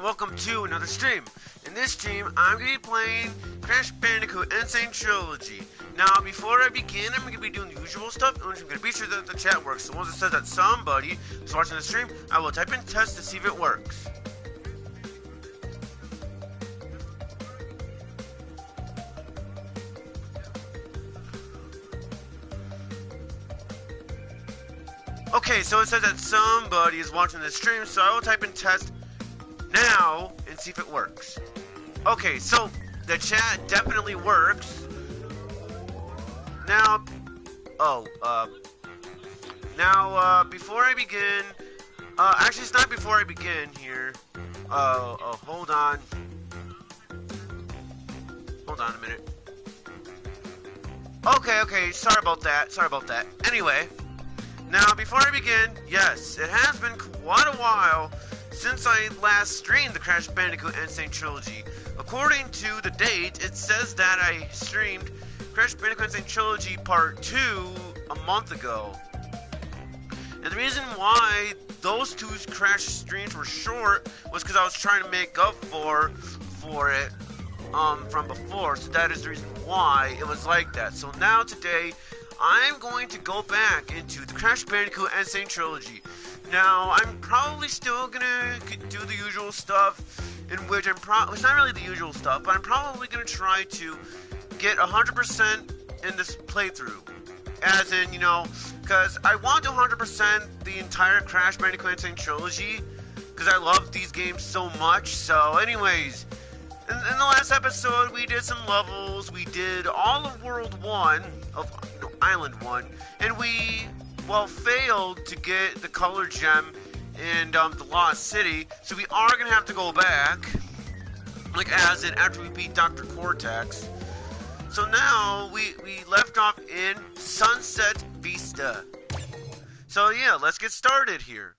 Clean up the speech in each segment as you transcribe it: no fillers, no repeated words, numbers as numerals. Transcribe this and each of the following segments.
welcome to another stream. In this stream, I'm going to be playing Crash Bandicoot and Sane Trilogy. Now, before I begin, I'm going to be doing the usual stuff, and I'm going to be sure that the chat works. So once it says that somebody is watching the stream, I will type in test to see if it works. Okay, so it says that somebody is watching the stream, so I will type in test now and see if it works. Okay, so the chat definitely works. Now, before I begin, actually it's not before I begin here. Hold on a minute. Okay, sorry about that. Anyway, now before I begin, yes, it has been quite a while since I last streamed the Crash Bandicoot and Sane Trilogy. According to the date, it says that I streamed Crash Bandicoot and Sane Trilogy Part 2 a month ago. And the reason why those two Crash streams were short was because I was trying to make up for it from before. So that is the reason why it was like that. So now today, I'm going to go back into the Crash Bandicoot and Sane Trilogy. Now, I'm probably still gonna do the usual stuff, in which it's not really the usual stuff, but I'm probably gonna try to get 100% in this playthrough. As in, because I want to 100% the entire Crash Bandicoot and Sane Trilogy, because I love these games so much. So anyways, in the last episode, we did some levels. We did all of World 1, Island 1, and we, failed to get the color gem in the Lost City, so we are going to have to go back, after we beat Dr. Cortex. So now, we left off in Sunset Vista. So yeah, let's get started here.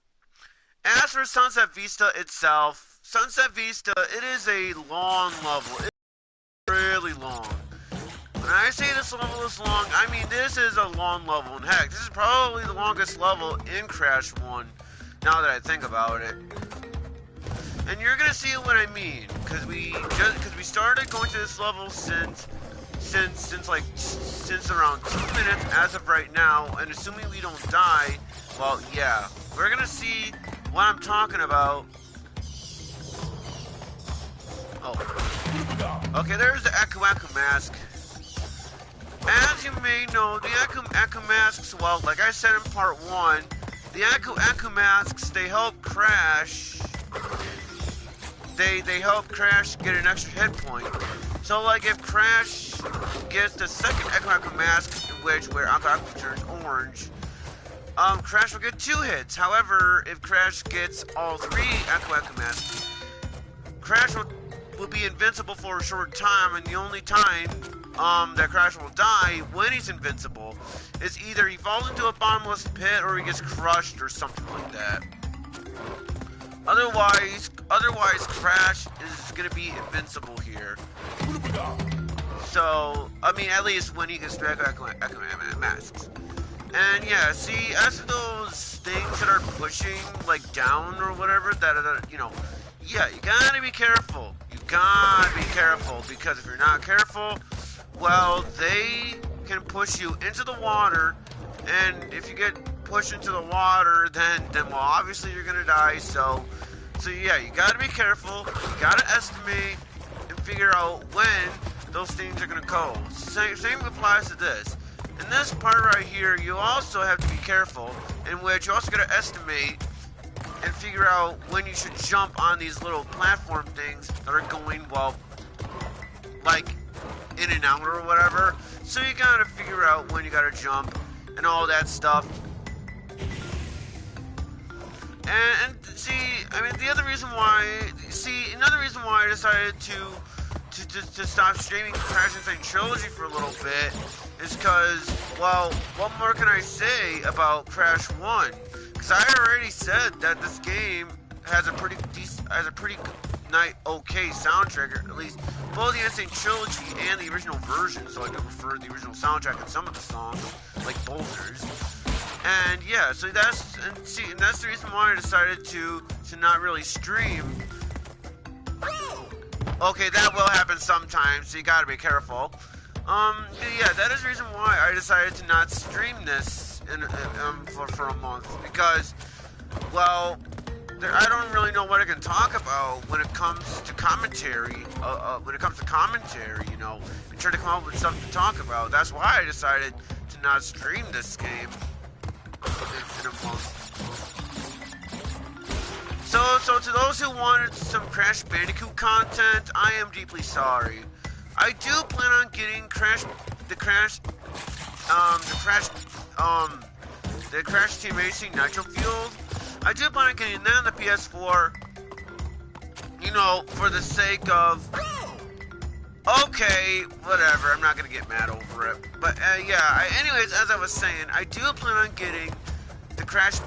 As for Sunset Vista itself, it is a long level. It's really long. When I say this level is long, I mean this is a long level. And heck, this is probably the longest level in Crash 1, now that I think about it. And you're gonna see what I mean, because we started going to this level since around 2 minutes as of right now, and assuming we don't die, well, yeah, we're gonna see what I'm talking about. Oh, okay, there's the Echo Mask. As you may know, the Echo Masks, well, like I said in part 1, the Echo Masks, they help Crash, they help Crash get an extra hit point. So, if Crash gets the second Echo Mask, where Echo turns orange, Crash will get 2 hits. However, if Crash gets all 3 Echo Masks, Crash will be invincible for a short time, and the only time that Crash will die when he's invincible is either he falls into a bottomless pit or he gets crushed or something like that. Otherwise Crash is gonna be invincible here. So, I mean, at least when he gets the Echo Masks. And yeah, see, as for those things that are pushing, down or whatever, yeah, you gotta be careful. Because if you're not careful, well, they can push you into the water, and if you get pushed into the water, then obviously you're gonna die. So yeah, you gotta be careful. You gotta estimate and figure out when those things are gonna go. Same applies to this. In this part right here, you also have to be careful, in which you also gotta estimate and figure out when you should jump on these little platform things that are going, in and out or whatever. So you gotta figure out when you gotta jump and all that stuff. And see, I mean, another reason why I decided to stop streaming Crash and Sane Trilogy for a little bit is because, well, what more can I say about Crash 1? Because I already said that this game has a pretty okay soundtrack, or at least both the Sane Trilogy and the original version. So I do prefer the original soundtrack and some of the songs, like Boulders. And yeah, so that's the reason why I decided to not really stream Okay, that will happen sometimes, so you gotta be careful. Yeah, that is the reason why I decided to not stream this for a month, because, well, I don't really know what I can talk about when it comes to commentary. You know, and try to come up with stuff to talk about. That's why I decided to not stream this game in a month. So to those who wanted some Crash Bandicoot content, I am deeply sorry. I do plan on getting the Crash Team Racing Nitro Fueled. I do plan on getting that on the PS4, you know, for the sake of, okay, whatever, I'm not gonna get mad over it. But yeah, anyways, as I was saying, I do plan on getting the Crash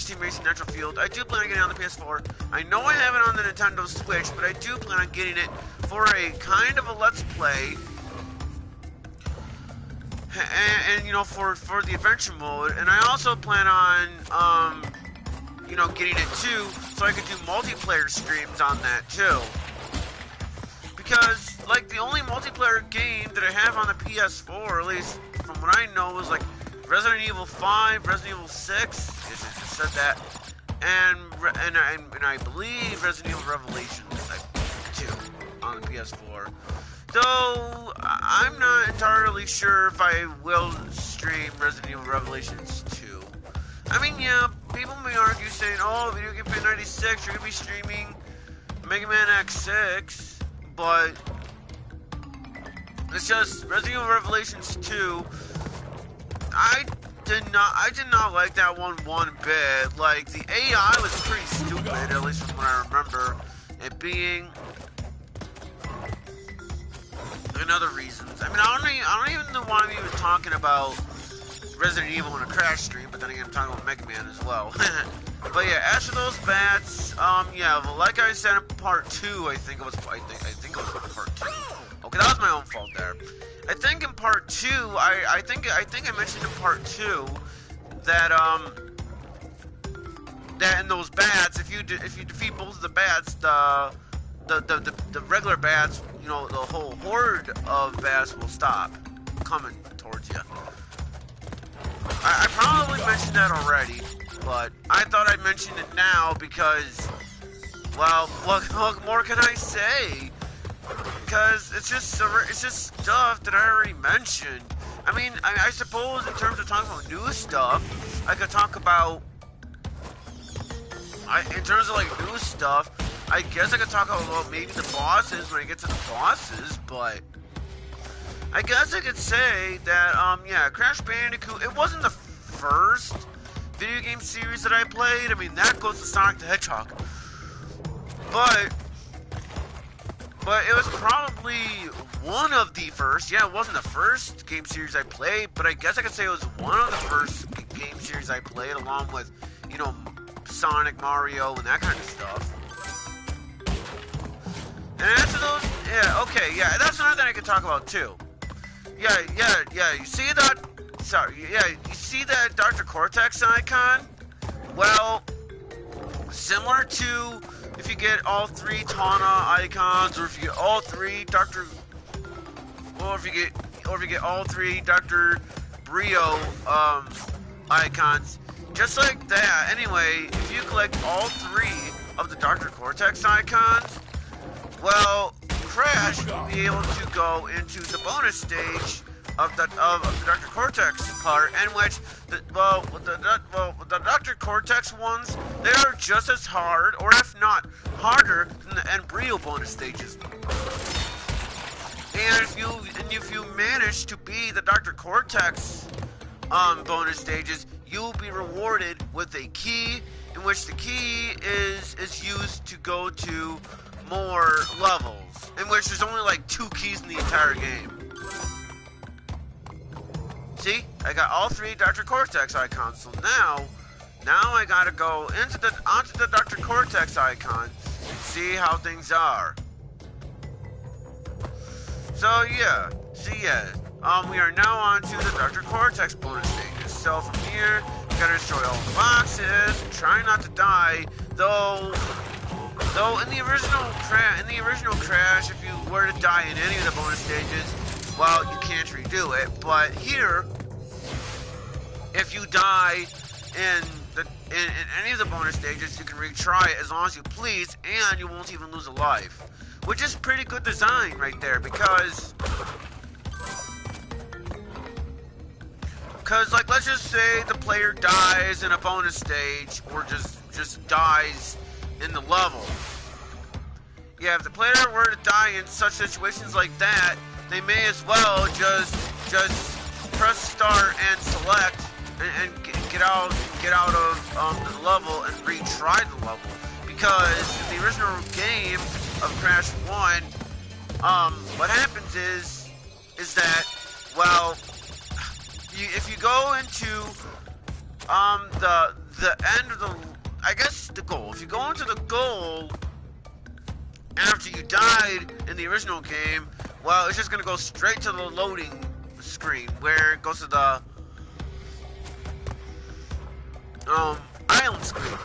Team Racing Nitro Fueled. I do plan on getting it on the PS4. I know I have it on the Nintendo Switch, but I do plan on getting it for a kind of a Let's Play. And you know, for the adventure mode. And I also plan on, you know, getting it too, so I could do multiplayer streams on that too. Because, like, the only multiplayer game that I have on the PS4, at least from what I know, is like Resident Evil 5, Resident Evil 6, it said that, and I believe Resident Evil Revelations 2 on the PS4. Though I'm not entirely sure if I will stream Resident Evil Revelations 2. I mean, yeah, people may argue saying, oh, Video Game Fan 96, you're gonna be streaming Mega Man X6, but it's just Resident Evil Revelations 2. I did not like that one bit. Like, the AI was pretty stupid, at least from what I remember it being. And other reasons. I mean, I don't even want to be even talking about Resident Evil in a Crash stream, but then again, I'm talking about Mega Man as well. But yeah, as for those bats, yeah, well, like I said in part 2, I think it was part 2. Okay, that was my own fault there. I think in part 2, I think I mentioned in part 2 that that in those bats, if you defeat both of the bats, the regular bats, you know, the whole horde of bats will stop coming towards you. I probably mentioned that already, but I thought I'd mention it now because, well, what more can I say? Because it's just stuff that I already mentioned. I mean, I suppose in terms of talking about new stuff, I could talk about, in terms of like new stuff, I guess I could talk about maybe the bosses when I get to the bosses, but I guess I could say that, yeah, Crash Bandicoot, it wasn't the first video game series that I played. I mean, that goes to Sonic the Hedgehog. But it was probably one of the first. Yeah, it wasn't the first game series I played, but I guess I could say it was one of the first game series I played, along with, you know, Sonic, Mario, and that kind of stuff. And after those, yeah, okay, yeah, that's another thing I can talk about too. Yeah, you see that, you see that Dr. Cortex icon? Well, similar to if you get all 3 Tana icons, or if you get all 3 or if you get all 3 Dr. Brio, icons, just like that. Anyway, if you collect all 3 of the Dr. Cortex icons, well, Crash will be able to go into the bonus stage of the Dr. Cortex part, in which the Dr. Cortex ones, they are just as hard, or if not harder, than the Embryo bonus stages. And if you manage to beat the Dr. Cortex bonus stages, you'll be rewarded with a key, in which the key is used to go to more levels, in which there's only like 2 keys in the entire game. See, I got all 3 Dr. Cortex icons, so now I gotta go onto the Dr. Cortex icon and see how things are. So yeah, we are now on to the Dr. Cortex bonus stages. So from here, you gotta destroy all the boxes, try not to die, though Though in the original Crash, if you were to die in any of the bonus stages, well, you can't redo it. But here, if you die in any of the bonus stages, you can retry it as long as you please, and you won't even lose a life, which is pretty good design right there. Because like, let's just say the player dies in a bonus stage, or just dies in the level. Yeah, if the player were to die in such situations like that, they may as well just press start and select and get out of the level and retry the level. Because in the original game of Crash 1, what happens is that, well, if you go into the end of the, I guess the goal. If you go into the goal after you died in the original game, well, it's just gonna go straight to the loading screen where it goes to the island screen.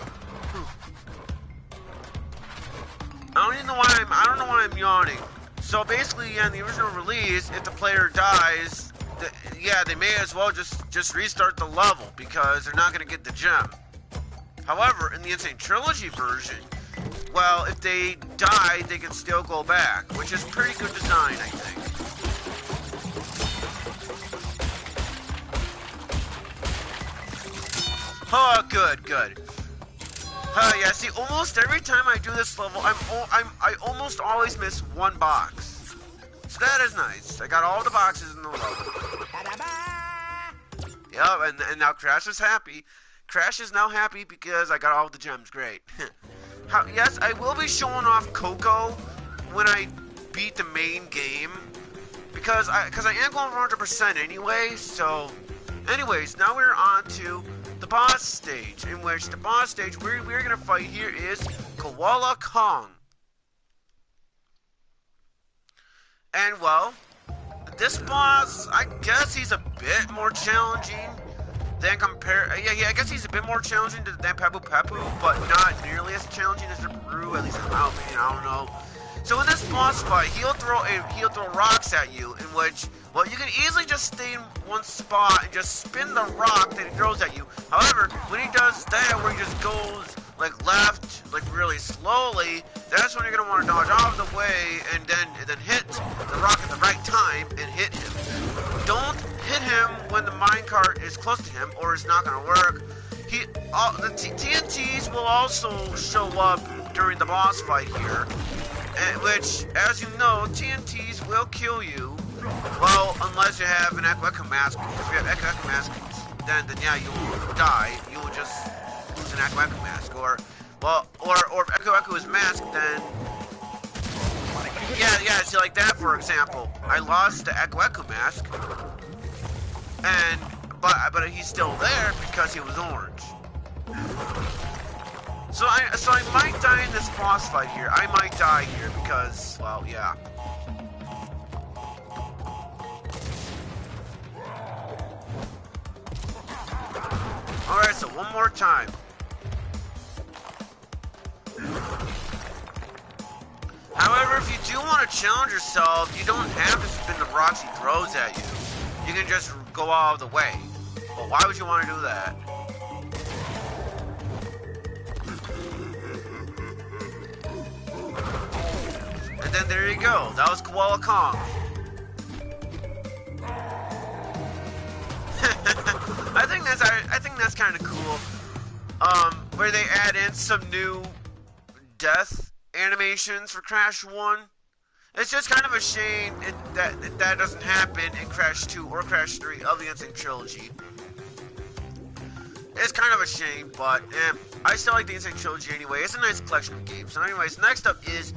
I don't know why I'm yawning. So basically, yeah, in the original release, if the player dies, they may as well just restart the level because they're not gonna get the gem. However, in the Insane Trilogy version, well, if they die, they can still go back, which is pretty good design, I think. Oh, good. Yeah, see, almost every time I do this level, I almost always miss one box. So that is nice. I got all the boxes in the level. Yep, and now Crash is happy. Crash is now happy because I got all the gems. Great. Yes, I will be showing off Coco when I beat the main game, because I am going for 100% anyway. So, anyways, now we're on to the boss stage, in which the boss stage we're gonna fight here is Koala Kong. And well, this boss, I guess he's a bit more challenging than I guess he's a bit more challenging than Papu Papu, but not nearly as challenging as the Peru, at least in my opinion. I don't know. So in this boss fight, he'll throw rocks at you, in which, well, you can easily just stay in one spot and just spin the rock that he throws at you. However, when he does that, where he just goes like left, like really slowly, that's when you're gonna want to dodge out of the way and then hit the rock at the right time and hit him. Don't hit him when the minecart is close to him, or it's not gonna work. The TNTs will also show up during the boss fight here, which, as you know, TNTs will kill you. Well, unless you have an Echo Mask. If you have Echo Mask, then yeah, you will die. You will just lose an Echo Mask, or if Echo is masked, then yeah. See, like that, for example, I lost the Echo Mask, but he's still there because he was orange. So I might die in this boss fight here. I might die here because, well, yeah. Alright, so one more time. However, if you do want to challenge yourself, you don't have to spin the rocks he throws at you. You can just go out of the way. Well, why would you want to do that? And then there you go. That was Koala Kong. I think that's kind of cool. Where they add in some new death animations for Crash 1. It's just kind of a shame that doesn't happen in Crash 2 or Crash 3 of the Insane Trilogy. It's kind of a shame, but I still like the Insane Trilogy anyway. It's a nice collection of games. So anyways, next up is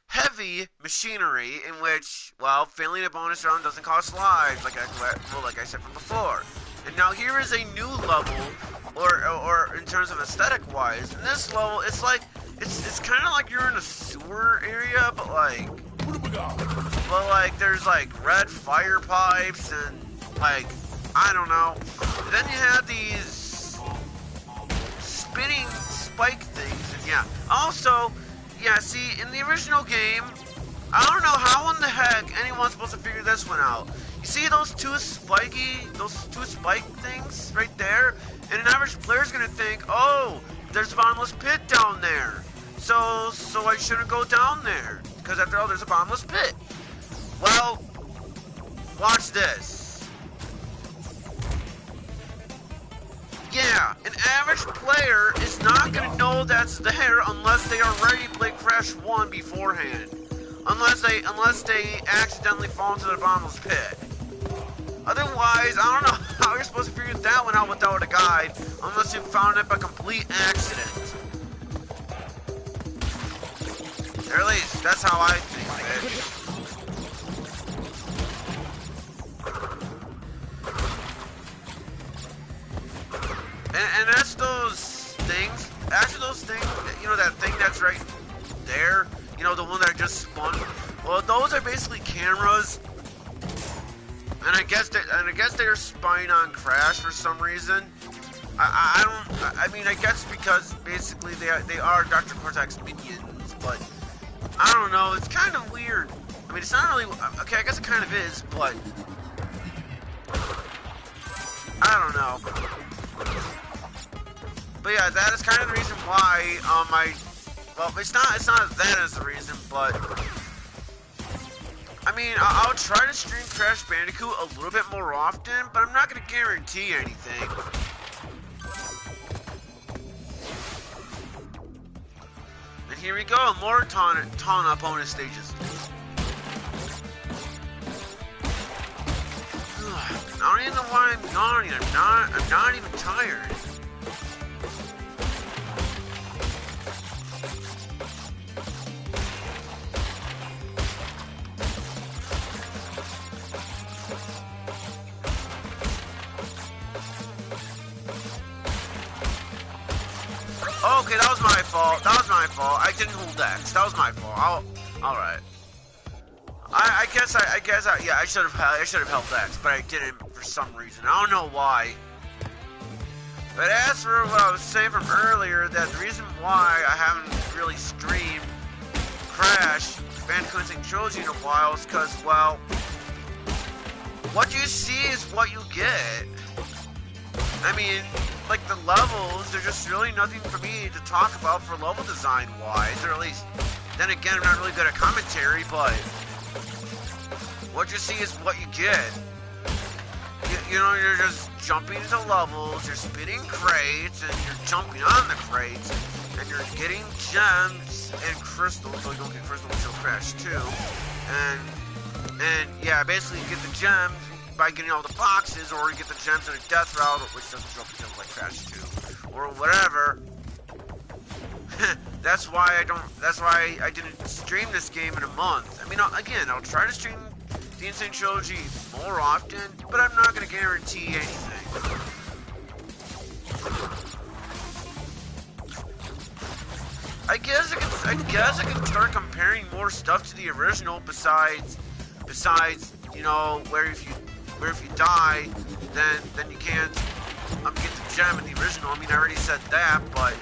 Heavy Machinery, in which, well, failing a bonus round doesn't cost lives, like I said from before. And now here is a new level, or in terms of aesthetic wise. In this level, it's like it's kind of like you're in a sewer area, but there's like red fire pipes and like, I don't know. And then you have these spinning spike things, and yeah. Also, yeah, see, in the original game, I don't know how in the heck anyone's supposed to figure this one out. You see those two spike things right there? And an average player's gonna think, oh, there's a bottomless pit down there. So I shouldn't go down there. Because after all, there's a bottomless pit. Well, watch this. Yeah, an average player is not gonna know that's there unless they already played Crash 1 beforehand. Unless they accidentally fall into the bottomless pit. Otherwise, I don't know how you're supposed to figure that one out without a guide, unless you found it by complete accident. Or at least, that's how I think of it. And that's those things, actually those things, you know, that thing that's right there, you know, the one that I just spun. Well, those are basically cameras. And I guess they're spying on Crash for some reason. I mean, I guess because basically they are Dr. Cortex minions, but I don't know, it's kind of weird. I mean, it's not really, okay, I guess it kind of is, but I don't know. But yeah, that is kind of the reason why, well, it's not that as the reason, but I mean, I'll try to stream Crash Bandicoot a little bit more often, but I'm not going to guarantee anything. And here we go, more Taunt bonus stages. I don't even know why I'm yawning. I'm not even tired. Okay, that was my fault. I didn't hold X. That was my fault. Alright. I guess yeah, I should have held X, but I didn't for some reason. I don't know why. But as for what I was saying from earlier, that the reason why I haven't really streamed Crash Bandicoot Sane Trilogy in a while is because, well, what you see is what you get. I mean, like the levels, there's just really nothing for me to talk about for level design wise, or at least, then again, I'm not really good at commentary, but what you see is what you get. You know, you're just jumping into levels, you're spinning crates, and you're jumping on the crates, and you're getting gems and crystals, so you don't get crystals until Crash 2, and yeah, basically you get the gems by getting all the boxes, or you get the gems in a death route, which doesn't drop the gems like Crash 2, or whatever. That's why I didn't stream this game in a month. I mean, again, I'll try to stream the Sane Trilogy more often, but I'm not going to guarantee anything. I guess I can start comparing more stuff to the original besides, you know, where if you die, then you can't get the gem in the original. I mean, I already said that, but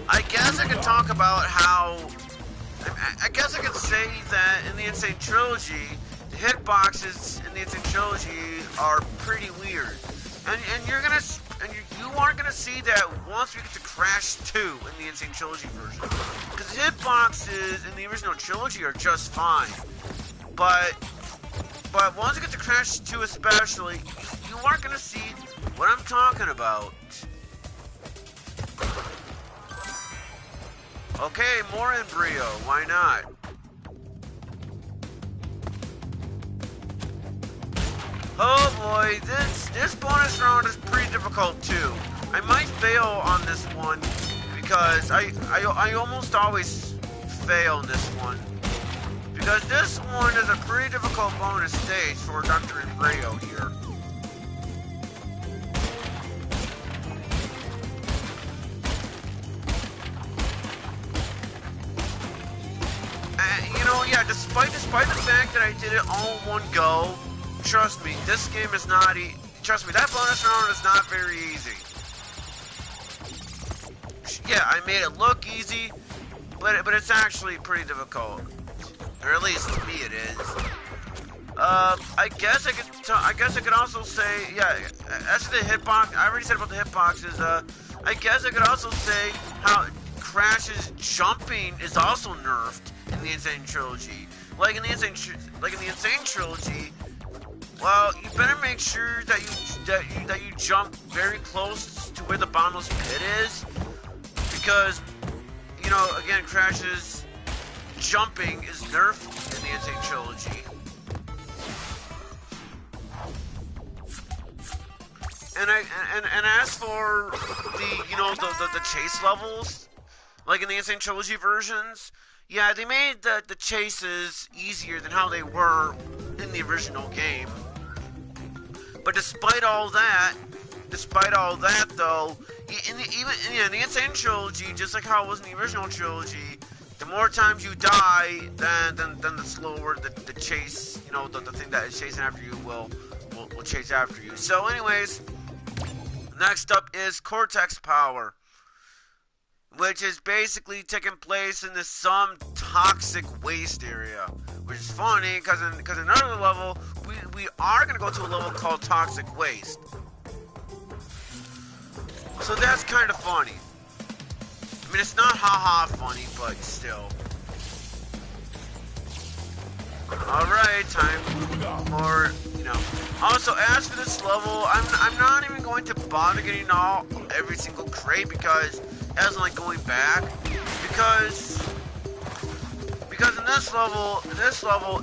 I guess I could talk about how, I guess I could say that in the Sane Trilogy, the hitboxes in the Sane Trilogy are pretty weird, and you aren't gonna see that once we get to Crash 2 in the Sane Trilogy version, because the hitboxes in the original trilogy are just fine, but once you get to Crash 2 especially, you aren't gonna see what I'm talking about. Okay, more embryo, why not? Oh boy, this bonus round is pretty difficult too. I might fail on this one because I almost always fail in this one. Because this one is a pretty difficult bonus stage for Dr. Embryo here. You know, yeah, despite the fact that I did it all in one go, trust me, this game is not trust me, that bonus round is not very easy. I made it look easy, but it's actually pretty difficult, or at least to me it is. I guess I could also say, yeah, as to the hitbox, I already said about the hitboxes. I guess I could also say how Crash's jumping is also nerfed in the Insane Trilogy. Like in the Insane Trilogy, well, you better make sure that you jump very close to where the bottomless pit is, because, you know, again, Crash's jumping is nerfed in the Insane Trilogy. And as for the, you know, the chase levels, like in the Insane Trilogy versions, yeah, they made the chases easier than how they were in the original game. But despite all that though, in the Insane Trilogy, just like how it was in the original trilogy, the more times you die, then the slower the chase, you know, the thing that is chasing after you will chase after you. So anyways, next up is Cortex Power, which is basically taking place in some toxic waste area, which is funny because in another level we are going to go to a level called Toxic Waste. So that's kind of funny. I mean, it's not haha funny, but still. Alright, time for, you know. Also, as for this level, I'm not even going to bother getting every single crate, because as I'm like going back, because in this level,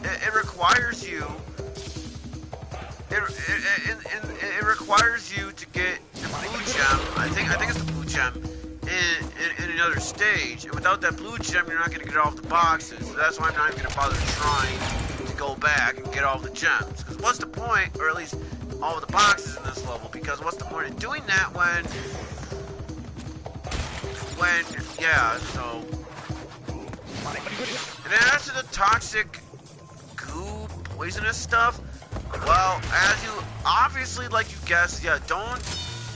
it requires you. It requires you to get the blue gem. I think it's the blue gem in another stage, and without that blue gem, you're not going to get all of the boxes. So that's why I'm not even going to bother trying to go back and get all the gems. Because what's the point, or at least all of the boxes in this level? Because what's the point of doing that when yeah, so. And as to the toxic goo, poisonous stuff, well, as you obviously, like you guessed, yeah, don't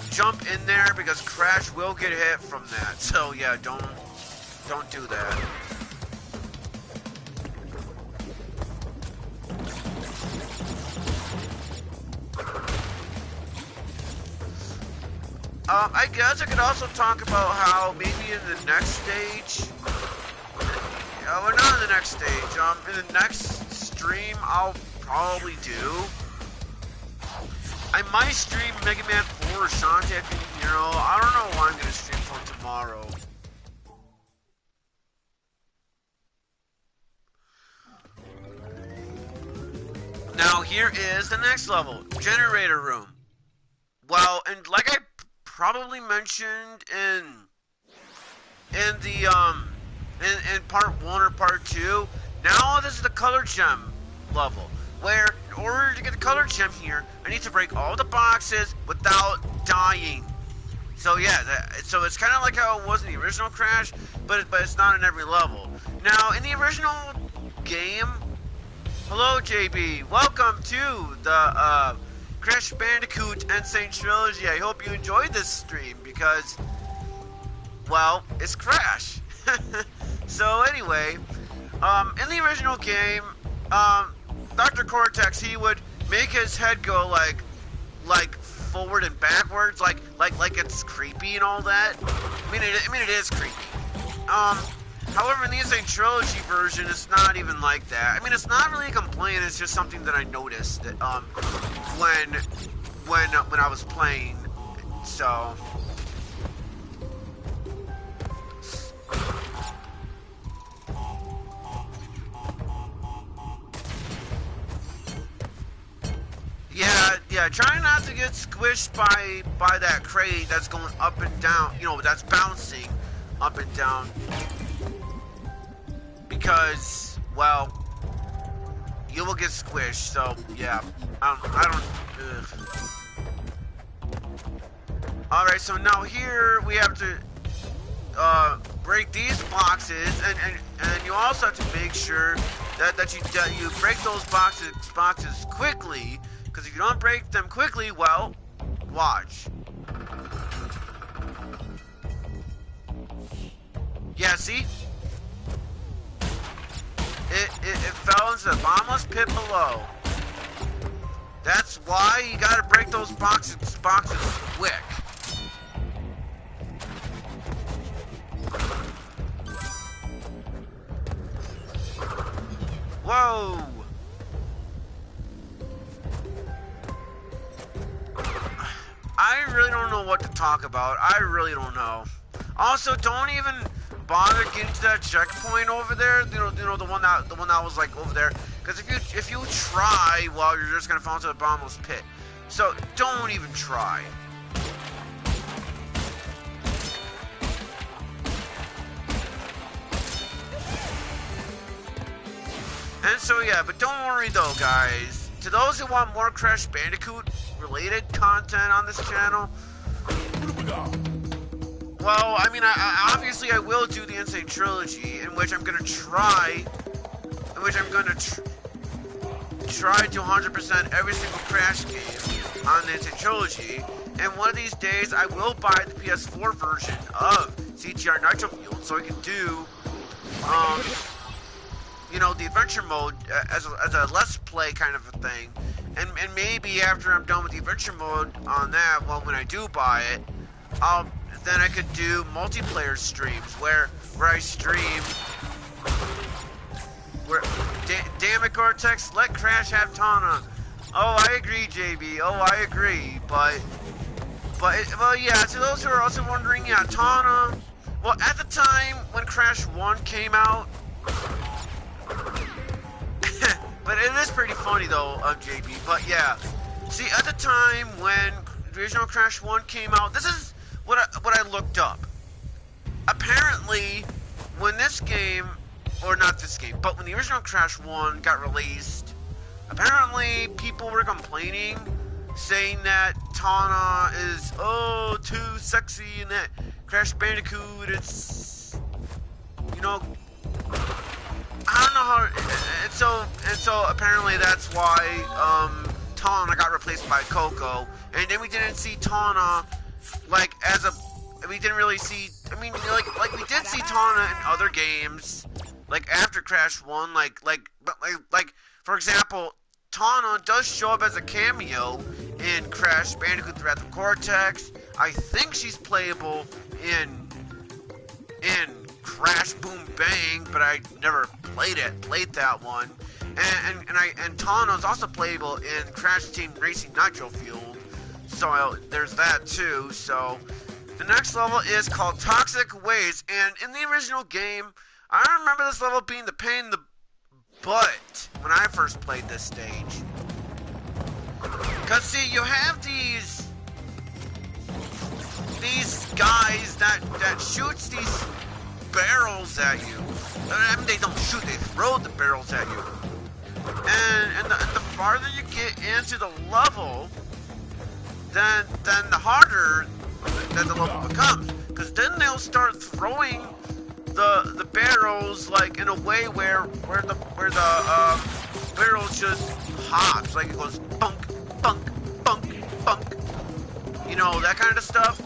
jump in there because Crash will get hit from that. So yeah, don't do that. I guess I could also talk about how maybe in the next stage, well, not in the next stage, in the next stream I'll probably do. I might stream Mega Man 4 or Shantae Hero. I don't know what I'm going to stream for tomorrow. Now here is the next level, Generator Room. Well, and like I probably mentioned in part 1 or part 2, now this is the color gem level, where in order to get the color gem here, I need to break all the boxes without dying. So yeah, so it's kind of like how it was in the original Crash, but it's not in every level. Now in the original game, hello JB, welcome to the Crash Bandicoot and Sane Trilogy. I hope you enjoyed this stream because, well, it's Crash. So anyway, in the original game, Dr. Cortex, he would make his head go like forward and backwards, like it's creepy and all that. I mean it is creepy. However, in the Sane Trilogy version, it's not even like that. I mean, it's not really a complaint. It's just something that I noticed that when I was playing. So. Yeah, try not to get squished by that crate that's going up and down, you know, that's bouncing up and down. Because, well, you will get squished, so, yeah, I don't. Alright, so now here we have to break these boxes, and you also have to make sure that you break those boxes quickly, because if you don't break them quickly, well, watch. Yeah, see? It fell into the bottomless pit below. That's why you gotta break those boxes quick. Whoa! I really don't know what to talk about. I really don't know. Also, don't even bother getting to that checkpoint over there. You know the one that was like over there. Because if you try, well, you're just gonna fall into the bottomless pit. So don't even try. And so yeah, but don't worry though, guys. To those who want more Crash Bandicoot related content on this channel, well, I mean, I obviously I will do the Sane Trilogy, in which I'm gonna try to 100% every single Crash game on the Sane Trilogy. And one of these days, I will buy the PS4 version of CTR Nitro Fuel, so I can do, you know, the adventure mode as a let's play kind of a thing. And maybe after I'm done with the adventure mode on that, well, when I do buy it, then I could do multiplayer streams where I stream. Damn it, Cortex, let Crash have Tana. Oh, I agree, JB. Oh, I agree. But well, yeah. To those who are also wondering, yeah, Tana. Well, at the time when Crash 1 came out. But it is pretty funny though, JB. But yeah, see, at the time when the original Crash 1 came out, this is what I looked up. Apparently, when this game, or not this game, but when the original Crash 1 got released, apparently people were complaining, saying that Tana is too sexy, and that Crash Bandicoot, it's, you know, I don't know how, and so apparently that's why Tana got replaced by Coco, and then we didn't see Tana like we didn't really see. I mean, like we did see Tana in other games, like after Crash 1, like for example, Tana does show up as a cameo in Crash Bandicoot: The Wrath of Cortex. I think she's playable in Crash Boom Bang, but I never played that one. And Tana's also playable in Crash Team Racing Nitro Fuel. So there's that too. So the next level is called Toxic Waste, and in the original game, I remember this level being the pain in the butt when I first played this stage. Cause see, you have these guys that shoots these barrels at you. I mean, they don't shoot, they throw the barrels at you. And the farther you get into the level, then the harder that the level becomes. Because then they'll start throwing the barrels like in a way where the barrels just hops, like it goes bunk, bunk, bunk, bunk. You know, that kind of stuff.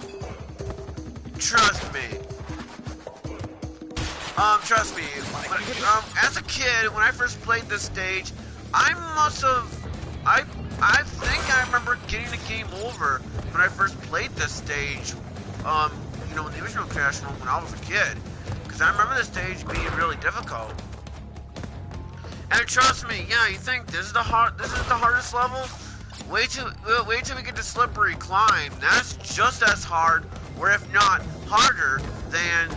Trust me. Trust me. As a kid, when I first played this stage, I think I remember getting the game over when I first played this stage. You know, in the original Crash one when I was a kid, because I remember this stage being really difficult. And trust me, yeah, you think this is the hardest level? Wait till we get to Slippery Climb. That's just as hard, or if not harder than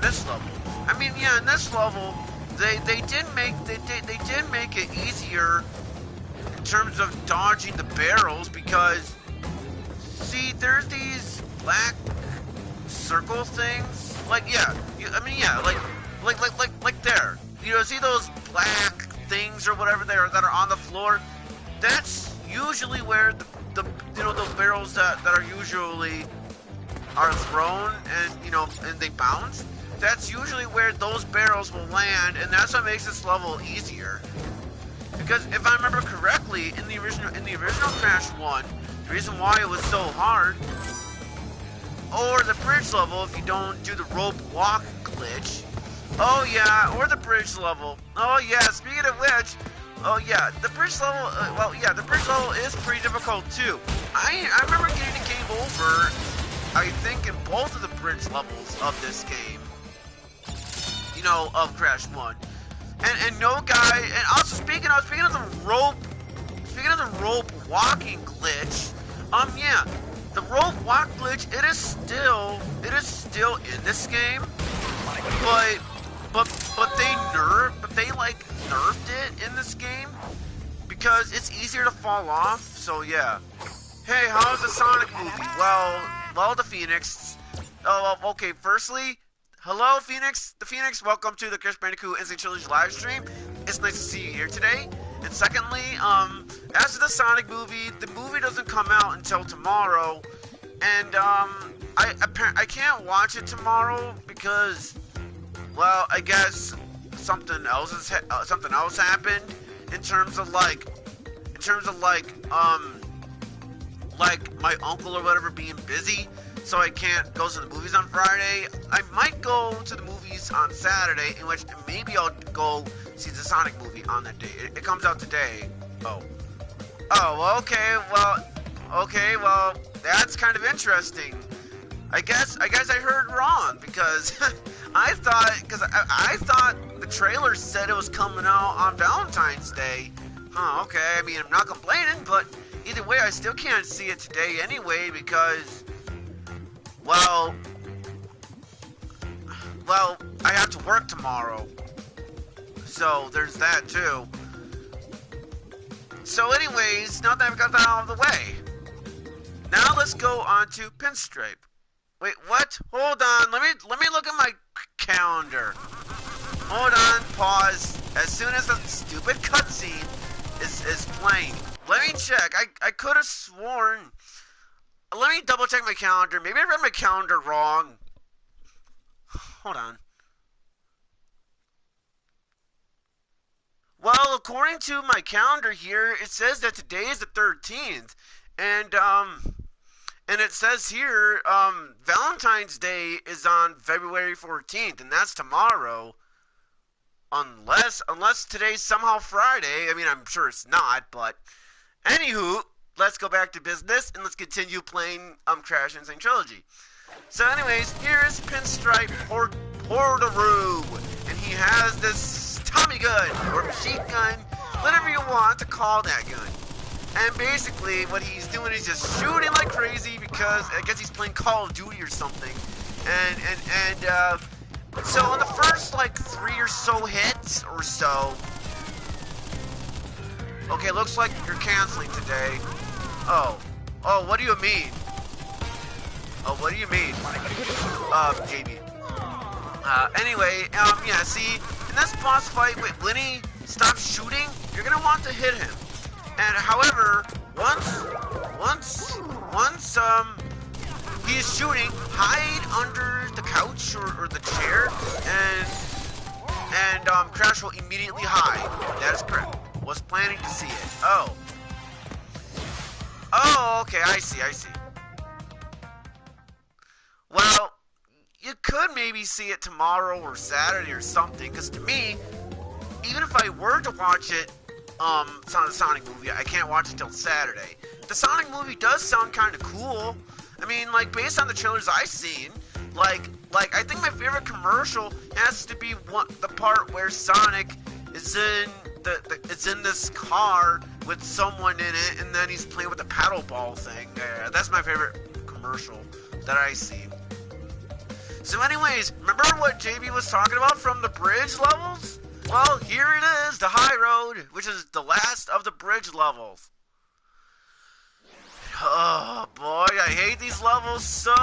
this level. I mean, yeah, in this level, they did make it easier in terms of dodging the barrels, because see, there's these black circle things. Like, yeah, like there. You know, see those black things or whatever they are that are on the floor? That's usually where the barrels that are usually are thrown, and you know, and they bounce. That's usually where those barrels will land, and that's what makes this level easier. Because if I remember correctly, in the original Crash 1, the reason why it was so hard or the bridge level if you don't do the rope walk glitch. Oh yeah, or the bridge level. Oh yeah, speaking of which, oh yeah, the bridge level, well yeah, the bridge level is pretty difficult too. I remember getting the game over, I think in both of the bridge levels of this game. You know, of Crash 1. And no guy, and also speaking of the rope walking glitch, yeah, the rope walk glitch, it is still in this game, but they like nerfed it in this game because it's easier to fall off. So yeah. Hey, how's the Sonic movie? Well, the Phoenix. Oh, well, okay. Firstly, hello, Phoenix. The Phoenix. Welcome to the Crash Bandicoot and Sane Trilogy live stream. It's nice to see you here today. And secondly, as to the Sonic movie, the movie doesn't come out until tomorrow, and I can't watch it tomorrow because, well, I guess something else happened in terms of like my uncle or whatever being busy, so I can't go to the movies on Friday. I might go to the movies on Saturday, in which maybe I'll go see the Sonic movie on that day. It comes out today. Oh, well, okay, well, that's kind of interesting. I guess I heard wrong because I thought the trailer said it was coming out on Valentine's Day. Huh, okay, I mean, I'm not complaining, but either way, I still can't see it today anyway because, well, I have to work tomorrow. So, there's that too. So anyways, now that I've got that out of the way, now let's go on to Pinstripe. Wait, what? Hold on, let me look at my calendar. Hold on, pause. As soon as the stupid cutscene is playing, let me check. I could have sworn. Let me double check my calendar. Maybe I read my calendar wrong. Hold on. Well, according to my calendar here, it says that today is the 13th, and it says here, Valentine's Day is on February 14th, and that's tomorrow. Unless today's somehow Friday. I mean, I'm sure it's not, but anywho, let's go back to business and let's continue playing Crash and Sane Trilogy. So anyways, here's Pinstripe Portaroo, and he has this Tommy gun or machine gun, whatever you want to call that gun. And basically, what he's doing is just shooting like crazy because I guess he's playing Call of Duty or something. And so on the first like 3 or so hits or so. Okay, looks like you're canceling today. Oh, what do you mean? Oh, what do you mean? JB. Anyway, yeah, see, in this boss fight, when he stops shooting, you're gonna want to hit him. And however, once he is shooting, hide under the couch or the chair, and Crash will immediately hide. That is correct. Was planning to see it. Oh, okay, I see. Well, you could maybe see it tomorrow or Saturday or something, because to me, even if I were to watch it, the Sonic movie, I can't watch it till Saturday. The Sonic movie does sound kind of cool. I mean, like, based on the trailers I've seen, like I think my favorite commercial has to be the part where Sonic is in it's in this car with someone in it, and then he's playing with the paddle ball thing. That's my favorite commercial that I see. So anyways, remember what JB was talking about from the bridge levels? Well, here it is, the high road, which is the last of the bridge levels. Oh boy, I hate these levels so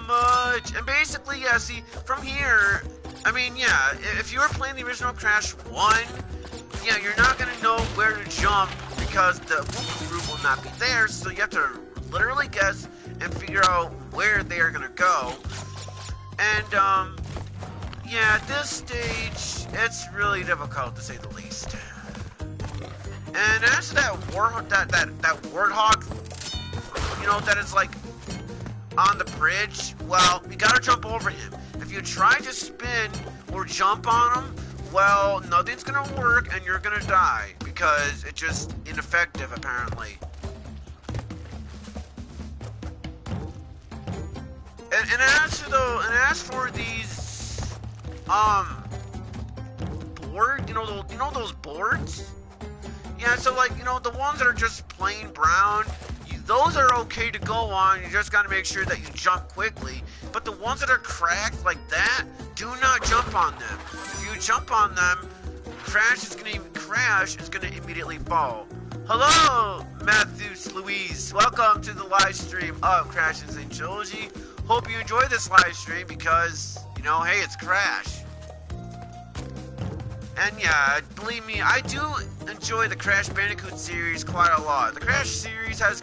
much. And basically, yeah, see, from here, I mean, yeah, if you were playing the original Crash 1, yeah, you're not going to know where to jump because the Wookiee route will not be there, so you have to literally guess and figure out where they're going to go. And, yeah, at this stage, it's really difficult to say the least. And as to that warthog, you know, that is like on the bridge, well, you gotta jump over him. If you try to spin or jump on him, well, nothing's gonna work and you're gonna die because it's just ineffective apparently. And as for these board, you know those boards? Yeah, so like, the ones that are just plain brown, those are okay to go on. You just gotta make sure that you jump quickly. But the ones that are cracked like that, do not jump on them. If you jump on them, Crash is gonna immediately fall. Hello, Matthews Louise. Welcome to the live stream of Crash and Sane Trilogy. Hope you enjoy this live stream because, hey, it's Crash. And yeah, believe me, I do enjoy the Crash Bandicoot series quite a lot. The Crash series has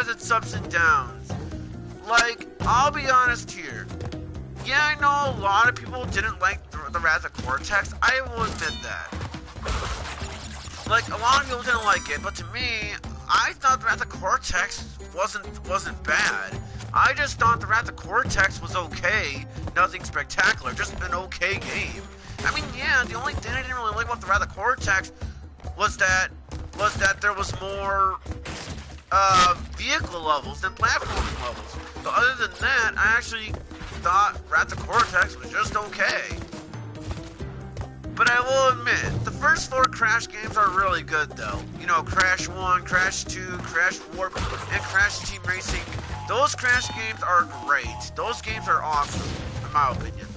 its ups and downs. Like, I'll be honest here. Yeah, I know a lot of people didn't like the Wrath of Cortex. I will admit that. Like, a lot of people didn't like it, but to me, I thought the Wrath of Cortex wasn't bad. I just thought the Wrath of Cortex was okay. Nothing spectacular, just an okay game. I mean, yeah, the only thing I didn't really like about the Wrath of Cortex was that there was more vehicle levels than platforming levels. But other than that, I actually thought Wrath of Cortex was just okay. But I will admit, the first 4 Crash games are really good though. Crash 1, Crash 2, Crash Warp, and Crash Team Racing. Those Crash games are great. Those games are awesome, in my opinion.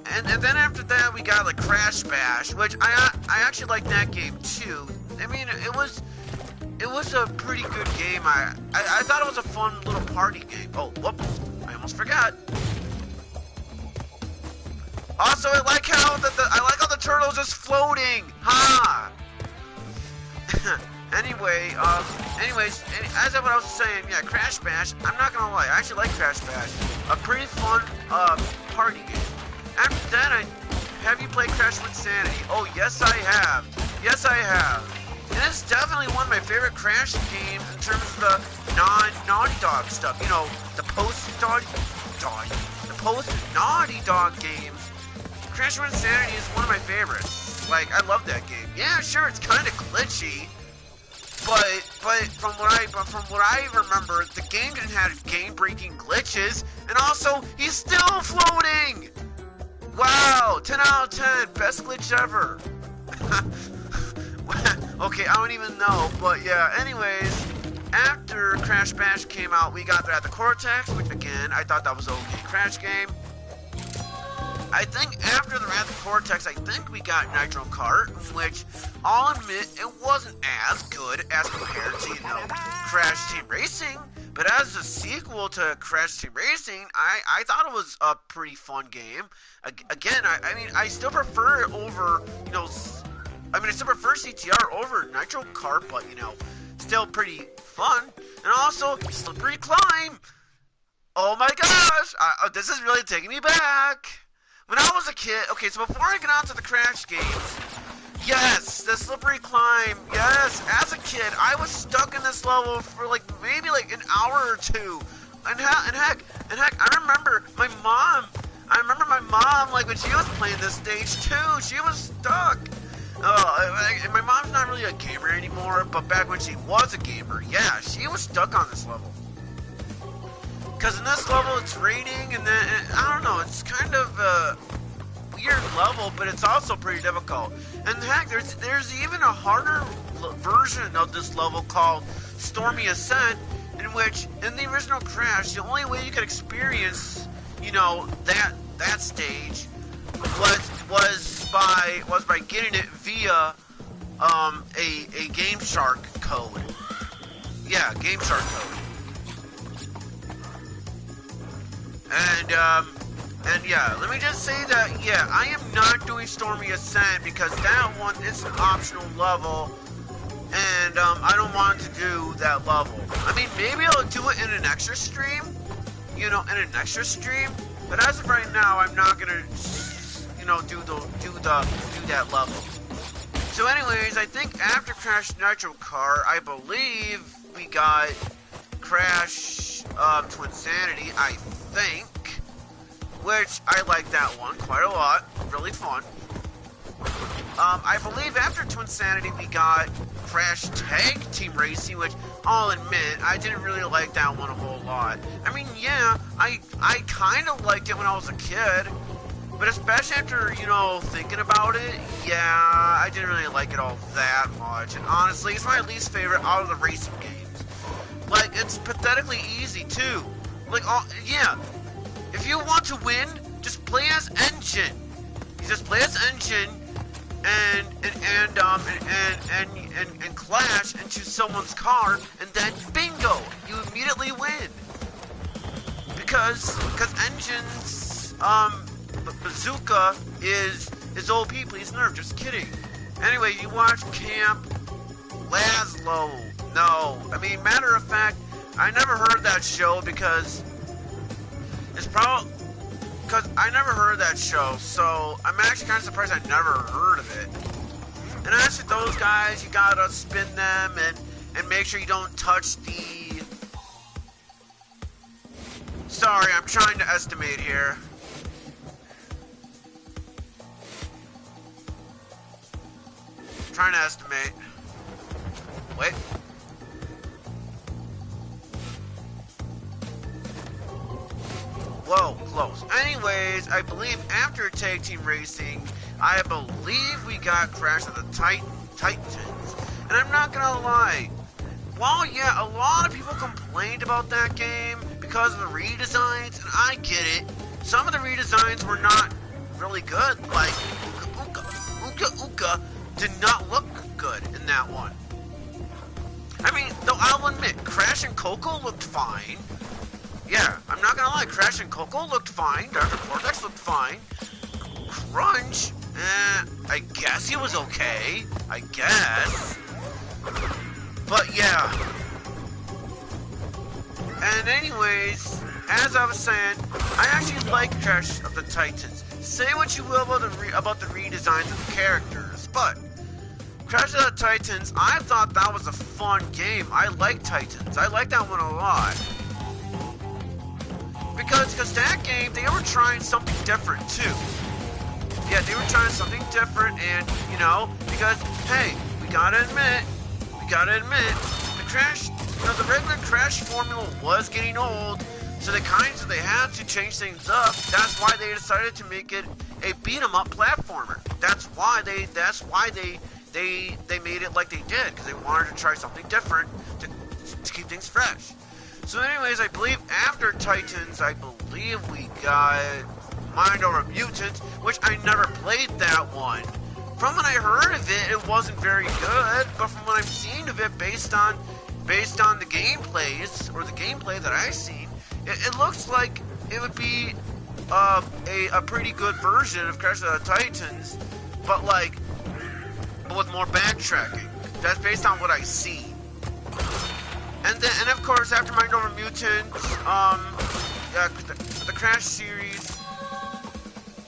And then after that, we got like Crash Bash, which I actually like that game too. I mean, it was a pretty good game. I thought it was a fun little party game. Oh, whoops, I almost forgot. Also, I like how the turtle's just floating. Ha! Anyways, as I was saying, yeah, Crash Bash. I'm not gonna lie, I actually like Crash Bash. A pretty fun party game. After that, have you played Crash Insanity? Oh, yes, I have. Yes, I have. And it's definitely one of my favorite Crash games in terms of the non-Naughty Dog stuff. The post-Naughty Dog games. Crash Insanity is one of my favorites. Like, I love that game. Yeah, sure, it's kind of glitchy, but from what I remember, the game didn't have game-breaking glitches, and also he's still floating. Wow, 10 out of 10, best glitch ever. Okay, I don't even know, but yeah. Anyways, after Crash Bash came out, we got the Cortex, which again I thought that was an okay Crash game. I think after the Wrath of Cortex, I think we got Nitro Kart, which I'll admit it wasn't as good as compared to, Crash Team Racing. But as a sequel to Crash Team Racing, I thought it was a pretty fun game. Again, I mean, I still prefer it over, I still prefer CTR over Nitro Kart, but, still pretty fun. And also, Slippery Climb. Oh my gosh, this is really taking me back. When I was a kid, okay, so before I get on to the Crash games, yes, the Slippery Climb, yes, as a kid, I was stuck in this level for maybe an hour or two, and heck, I remember my mom, when she was playing this stage too, she was stuck. And my mom's not really a gamer anymore, but back when she was a gamer, yeah, she was stuck on this level. Because in this level, it's raining, and then, I don't know, it's kind of a weird level, but it's also pretty difficult. And heck, there's even a harder version of this level called Stormy Ascent, in which, in the original Crash, the only way you could experience, that stage was by getting it via, a Game Shark code. Yeah, Game Shark code. And yeah, let me just say that, yeah, I am not doing Stormy Ascent because that one is an optional level, and, I don't want to do that level. I mean, maybe I'll do it in an extra stream, but as of right now, I'm not gonna, do that level. So anyways, I think after Crash Nitro Kart, I believe we got Crash Twinsanity, I think. Which, I like that one quite a lot. Really fun. I believe after Twinsanity we got Crash Tag Team Racing, which I'll admit, I didn't really like that one a whole lot. I mean, yeah, I kind of liked it when I was a kid, but especially after, you know, thinking about it, yeah, I didn't really like it all that much. And honestly, it's my least favorite out of the racing games. Like, it's pathetically easy, too. Like, yeah, if you want to win, just play as Engine. You just play as Engine, and clash into someone's car, and then bingo, you immediately win. Because Engine's bazooka is OP. Please nerf. Just kidding. Anyway, you watch Camp Lazlo. No, I mean, matter of fact, I never heard that show because it's probably. Because I never heard of that show, so I'm actually kind of surprised I never heard of it. And as for those guys, you gotta spin them and make sure you don't touch the... Sorry, I'm trying to estimate here. Trying to estimate. Wait. Whoa, close. Anyways, I believe after Tag Team Racing, I believe we got Crash of the Titans. And I'm not gonna lie, while yeah, a lot of people complained about that game because of the redesigns, and I get it, some of the redesigns were not really good. Like, Uka did not look good in that one. I mean, though I'll admit, Crash and Coco looked fine. Yeah, I'm not gonna lie, Crash and Coco looked fine, Dr. Cortex looked fine. Crunch, I guess he was okay, I guess. But yeah. And anyways, as I was saying, I actually like Crash of the Titans. Say what you will about the redesigns of the characters, but Crash of the Titans, I thought that was a fun game. I like Titans, I like that one a lot. Because that game, they were trying something different too. Yeah, they were trying something different, and you know, because hey, we gotta admit, the regular Crash formula was getting old, so they had to change things up. That's why they decided to make it a beat 'em up platformer. That's why they made it like they did, because they wanted to try something different to keep things fresh. So anyways, I believe after Titans, I believe we got Mind Over Mutant, which I never played that one. From what I heard of it, it wasn't very good, but from what I've seen of it, based on the gameplays, or the gameplay that I've seen, it looks like it would be a pretty good version of Crash of the Titans, but with more backtracking. That's based on what I see. And of course, after Mind Over Mutant, the Crash series,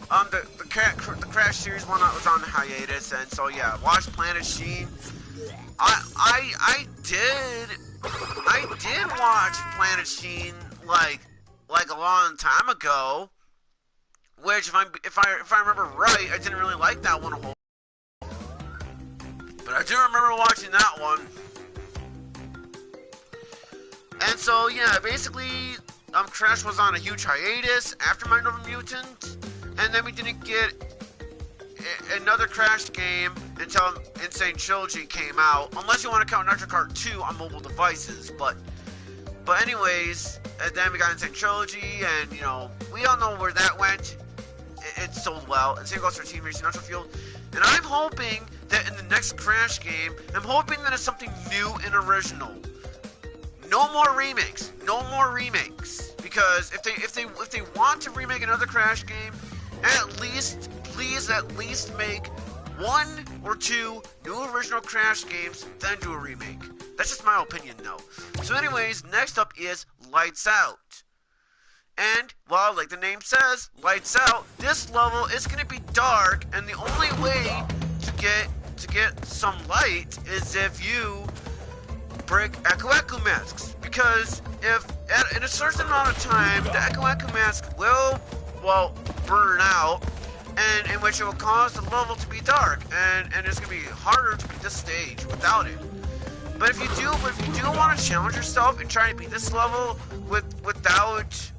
the Crash series one was on hiatus, and so yeah, watch Planet Sheen. I did watch Planet Sheen like a long time ago, which if I remember right, I didn't really like that one a whole. But I do remember watching that one. And so, yeah, basically, Crash was on a huge hiatus after Mind Over Mutant, and then we didn't get another Crash game until Sane Trilogy came out, unless you want to count Nitro Kart 2 on mobile devices, but anyways, and then we got Sane Trilogy, and, you know, we all know where that went. It sold well, and same goes for Team Racing Nitro Field, and I'm hoping that in the next Crash game, I'm hoping that it's something new and original. No more remakes. No more remakes. Because if they want to remake another Crash game, please at least make one or two new original Crash games, then do a remake. That's just my opinion, though. So anyways, next up is Lights Out. And, well, like the name says, Lights Out, this level is going to be dark, and the only way to to get some light is if you break Echo masks, because if in a certain amount of time the Echo mask will, well, burn out, and in which it will cause the level to be dark, and it's gonna be harder to beat this stage without it. But if you do want to challenge yourself and try to beat this level without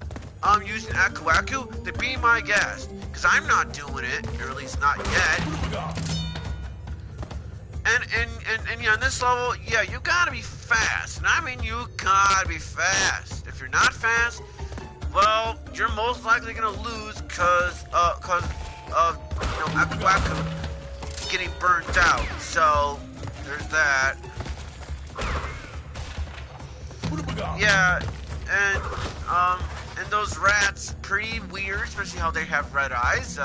using Echo, then be my guest, because I'm not doing it, or at least not yet. And yeah, on this level, yeah, you gotta be fast. And I mean, you gotta be fast. If you're not fast, well, you're most likely gonna lose because of Echo getting burnt out. So there's that. Yeah, and those rats, pretty weird, especially how they have red eyes.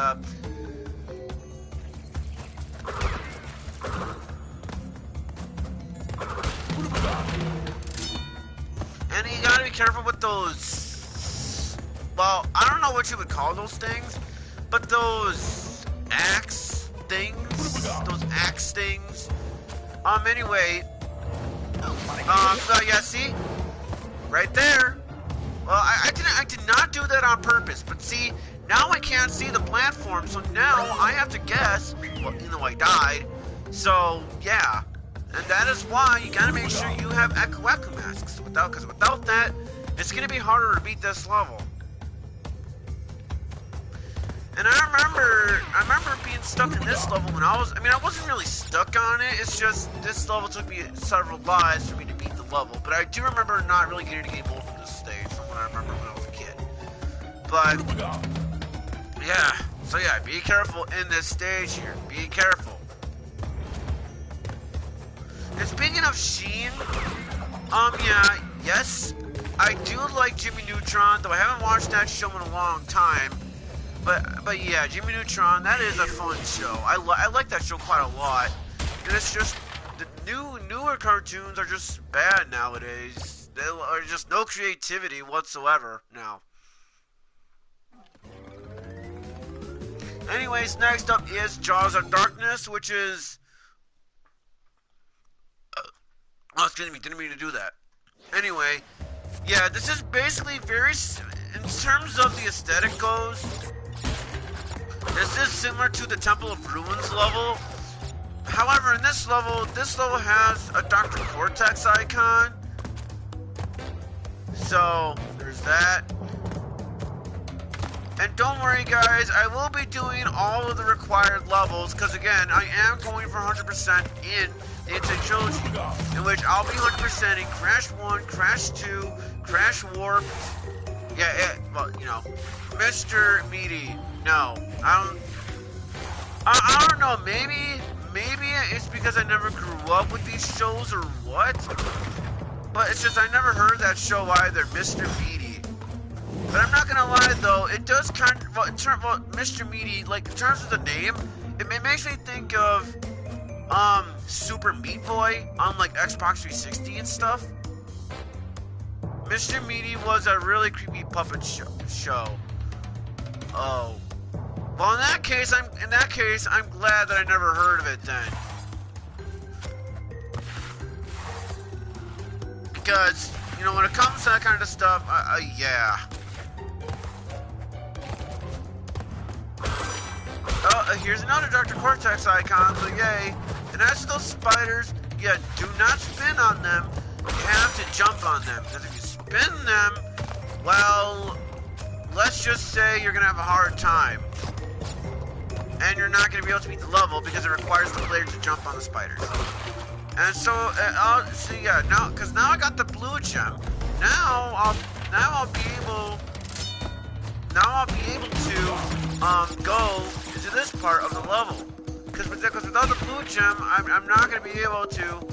And you gotta be careful with those, well, I don't know what you would call those things, but those axe things, anyway, so yeah, see, right there, well, I did not do that on purpose, but see, now I can't see the platform, so now I have to guess, well, even though I died, so, yeah. And that is why you gotta make sure you have Echo masks. Because without that, it's gonna be harder to beat this level. And I remember being stuck in this level when I wasn't really stuck on it. It's just this level took me several lives for me to beat the level. But I do remember not really getting a game over from this stage from what I remember when I was a kid. But yeah, so yeah, be careful in this stage here. Be careful. And speaking of Sheen, yeah, yes, I do like Jimmy Neutron, though I haven't watched that show in a long time. But yeah, Jimmy Neutron, that is a fun show. I like that show quite a lot. And it's just, the newer cartoons are just bad nowadays. There are just no creativity whatsoever now. Anyways, next up is Jaws of Darkness, which is... oh, excuse me, didn't mean to do that. Anyway, yeah, this is basically very... in terms of the aesthetic goes, this is similar to the Temple of Ruins level. However, in this level has a Dr. Cortex icon. So, there's that. And don't worry guys, I will be doing all of the required levels, because again, I am going for 100% in the Sane Trilogy, in which I'll be 100%ing Crash 1, Crash 2, Crash Warped, yeah, well, you know, Mr. Meaty, no, I don't know, maybe it's because I never grew up with these shows or what, but it's just I never heard that show either, Mr. Meaty. But I'm not gonna lie though, it does kind of, well, Mr. Meaty, like in terms of the name, it makes me think of Super Meat Boy on like Xbox 360 and stuff. Mr. Meaty was a really creepy puppet show. Oh. Well, in that case, I'm glad that I never heard of it then. Because, you know, when it comes to that kind of stuff, yeah. Oh, here's another Dr. Cortex icon, so yay. And as for those spiders, yeah, do not spin on them. You have to jump on them. Because if you spin them, well, let's just say you're going to have a hard time. And you're not going to be able to beat the level because it requires the player to jump on the spiders. And so, so yeah, because now I got the blue gem. Now I'll be able to go into this part of the level. Because without the blue gem, I'm not going to be able to.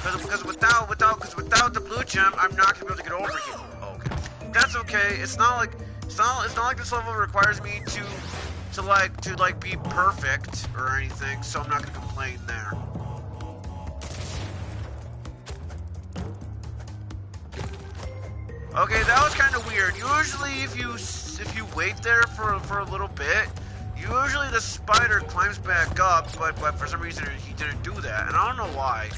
Because without the blue gem, I'm not going to be able to get over here. Oh, okay, that's okay. It's not like this level requires me to be perfect or anything. So I'm not going to complain there. Okay, that was kind of weird. Usually, if you wait there for a little bit, Usually the spider climbs back up, but for some reason he didn't do that, and I don't know why.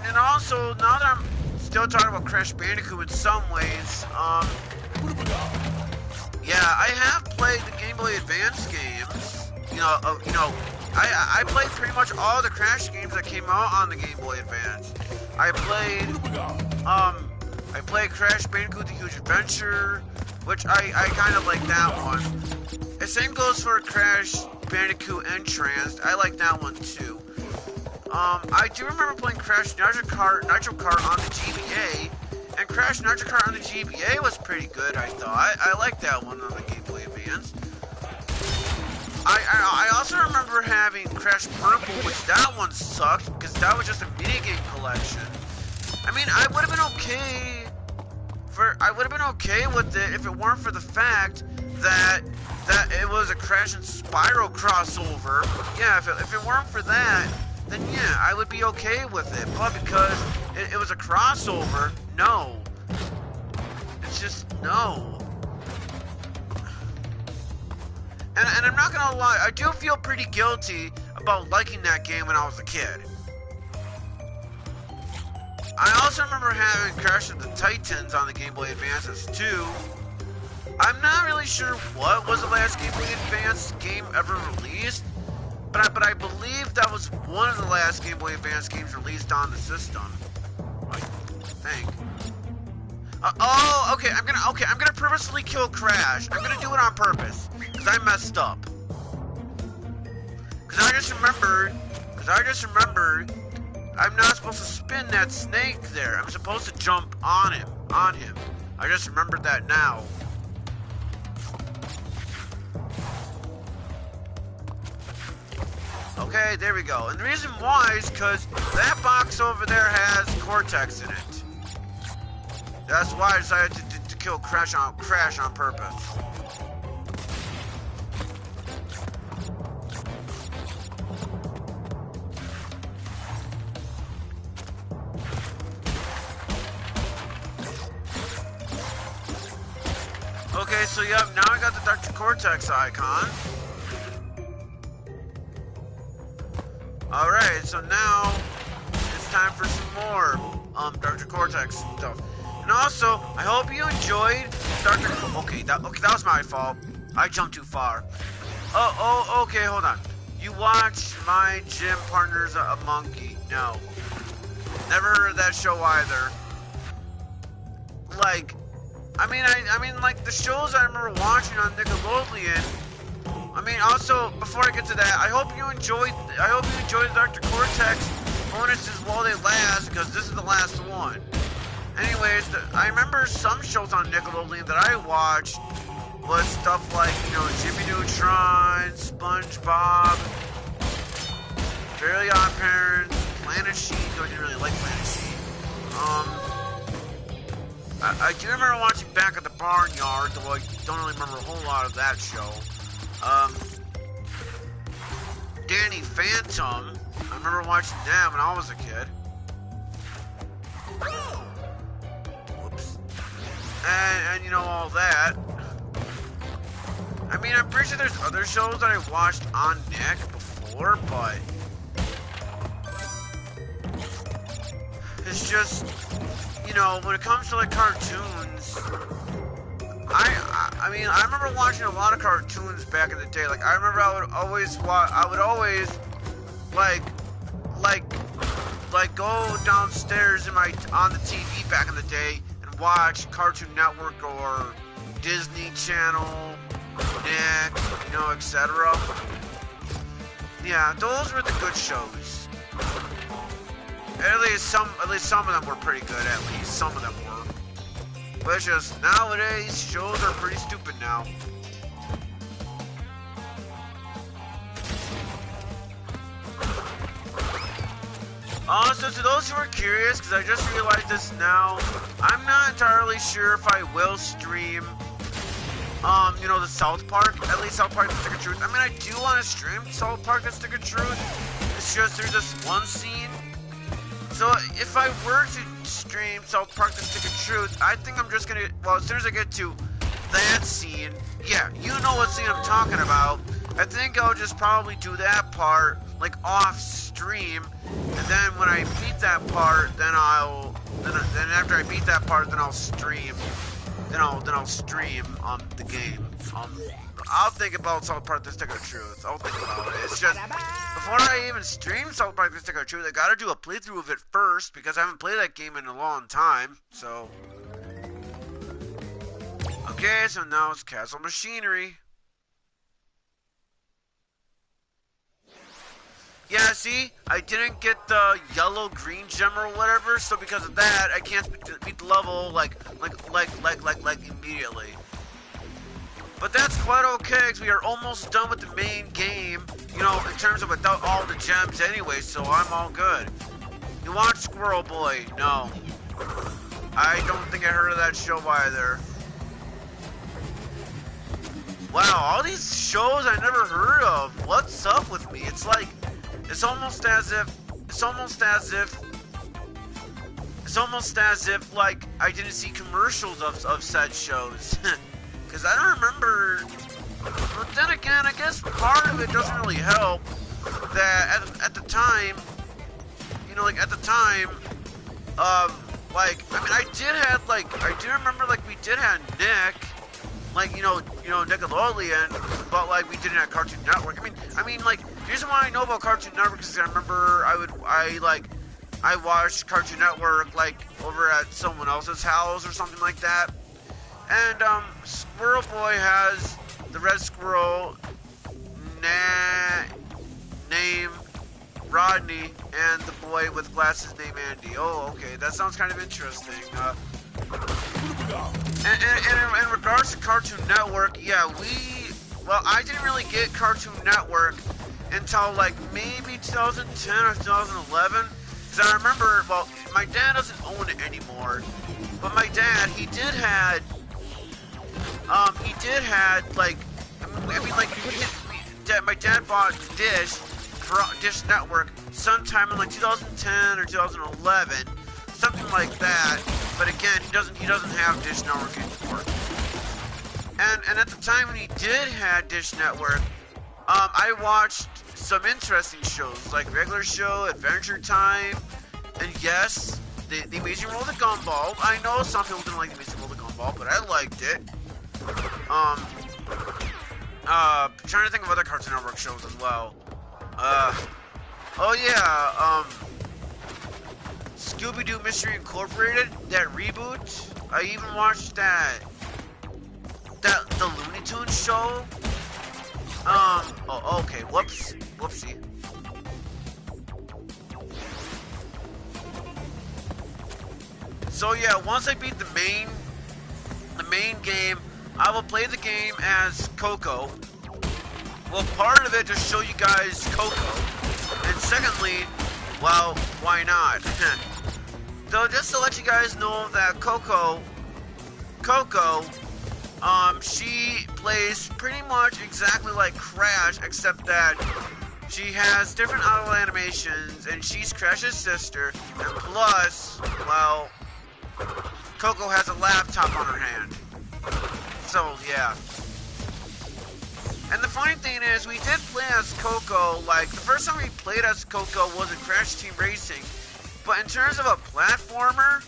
And also, now that I'm still talking about Crash Bandicoot in some ways, yeah, I have played the Game Boy Advance games. I played pretty much all the Crash games that came out on the Game Boy Advance. I played Crash Bandicoot: The Huge Adventure, which I kind of like that one. The same goes for Crash Bandicoot Entranced. I like that one too. I do remember playing Crash Nitro Kart on the GBA, and Crash Nitro Kart on the GBA was pretty good, I thought. I liked that one on the Game Boy Advance. I also remember having Crash Purple, which that one sucked, because that was just a minigame collection. I mean, I would have been okay with it if it weren't for the fact that it was a Crash and Spyro crossover. Yeah, if it weren't for that, then yeah, I would be okay with it. But because it was a crossover, no. It's just no. And I'm not gonna lie, I do feel pretty guilty about liking that game when I was a kid. I also remember having Crash of the Titans on the Game Boy Advance too. I'm not really sure what was the last Game Boy Advance game ever released, but I believe that was one of the last Game Boy Advance games released on the system. I think. Okay, I'm gonna purposely kill Crash. I'm gonna do it on purpose, because I messed up. Because I just remembered, I'm not supposed to spin that snake there. I'm supposed to jump on him. I just remembered that now. Okay, there we go. And the reason why is because that box over there has Cortex in it. That's why I decided to kill Crash on purpose. Okay, so yep, now I got the Dr. Cortex icon. Alright, so now it's time for some more Dr. Cortex stuff. And also, I hope you enjoyed Dr. Okay, that was my fault. I jumped too far. Okay, hold on. You watch My Gym Partner's a Monkey. No. Never heard of that show either. Like, I mean, like, the shows I remember watching on Nickelodeon. I mean, also, before I get to that, I hope you enjoyed the Dr. Cortex bonuses while they last, because this is the last one. Anyways, I remember some shows on Nickelodeon that I watched was stuff like, Jimmy Neutron, SpongeBob, Fairly Odd Parents, Planet Sheep. I didn't really like Planet Sheep. I do remember watching Back at the Barnyard, though I don't really remember a whole lot of that show. Danny Phantom. I remember watching that when I was a kid. Whoops. And all that. I mean, I'm pretty sure there's other shows that I watched on Nick before, but it's just, when it comes to like cartoons, I mean, I remember watching a lot of cartoons back in the day. Like, I remember I would always go downstairs on the TV back in the day and watch Cartoon Network or Disney Channel, Nick, etc. Yeah, those were the good shows. At least some of them were pretty good. At least some of them were. But it's just nowadays shows are pretty stupid now. Also, to those who are curious, because I just realized this now, I'm not entirely sure if I will stream, the South Park, at least South Park: The Stick of Truth. I mean, I do want to stream South Park: The Stick of Truth. It's just there's this one scene. So if I were to stream South Park: The Stick of Truth, I think I'm just gonna, as soon as I get to that scene, yeah, you know what scene I'm talking about. I think I'll just probably do that part, like, off stream, and then when I beat that part, then after I beat that part, then I'll stream, then I'll stream, the game. I'll think about South Park The Stick of Truth. I'll think about it. It's just, before I even stream South Park The Stick of Truth, I gotta do a playthrough of it first, because I haven't played that game in a long time, so. Okay, so now it's Castle Machinery. Yeah, see? I didn't get the yellow-green gem or whatever, so because of that, I can't beat the level, like, immediately. But that's quite okay, because we are almost done with the main game, you know, in terms of without all the gems anyway, so I'm all good. You watch Squirrel Boy? No. I don't think I heard of that show either. Wow, all these shows I never heard of. What's up with me? It's like, it's almost as if, like, I didn't see commercials of said shows. Because I don't remember, but then again, I guess part of it doesn't really help that at the time, you know, like, at the time, like, I mean, I do remember, like, we did have Nick, like, you know, Nickelodeon, but, like, we didn't have Cartoon Network. I mean, like, the reason why I know about Cartoon Network is I remember I watched Cartoon Network, like, over at someone else's house or something like that. And, Squirrel Boy has the red squirrel named Rodney and the boy with glasses named Andy. Oh, okay, that sounds kind of interesting. And in regards to Cartoon Network, yeah, I didn't really get Cartoon Network until, like, maybe 2010 or 2011. Because I remember, well, my dad doesn't own it anymore, but my dad, like, my dad bought Dish Network sometime in, like, 2010 or 2011, something like that. But again, he doesn't have Dish Network anymore. And at the time when he did have Dish Network, I watched some interesting shows, like Regular Show, Adventure Time, and yes, the Amazing World of Gumball. I know some people didn't like the Amazing World of Gumball, but I liked it. Trying to think of other Cartoon Network shows as well. Oh yeah, Scooby-Doo Mystery Incorporated, that reboot. I even watched the Looney Tunes show. Oh, okay, whoopsie. So yeah, once I beat the main game, I will play the game as Coco. Well, part of it to show you guys Coco, and secondly, well, why not? So just to let you guys know that Coco, she plays pretty much exactly like Crash, except that she has different auto animations, and she's Crash's sister, and plus, well, Coco has a laptop on her hand. So, yeah. And the funny thing is, we did play as Coco, like, the first time we played as Coco was in Crash Team Racing, but in terms of a platformer,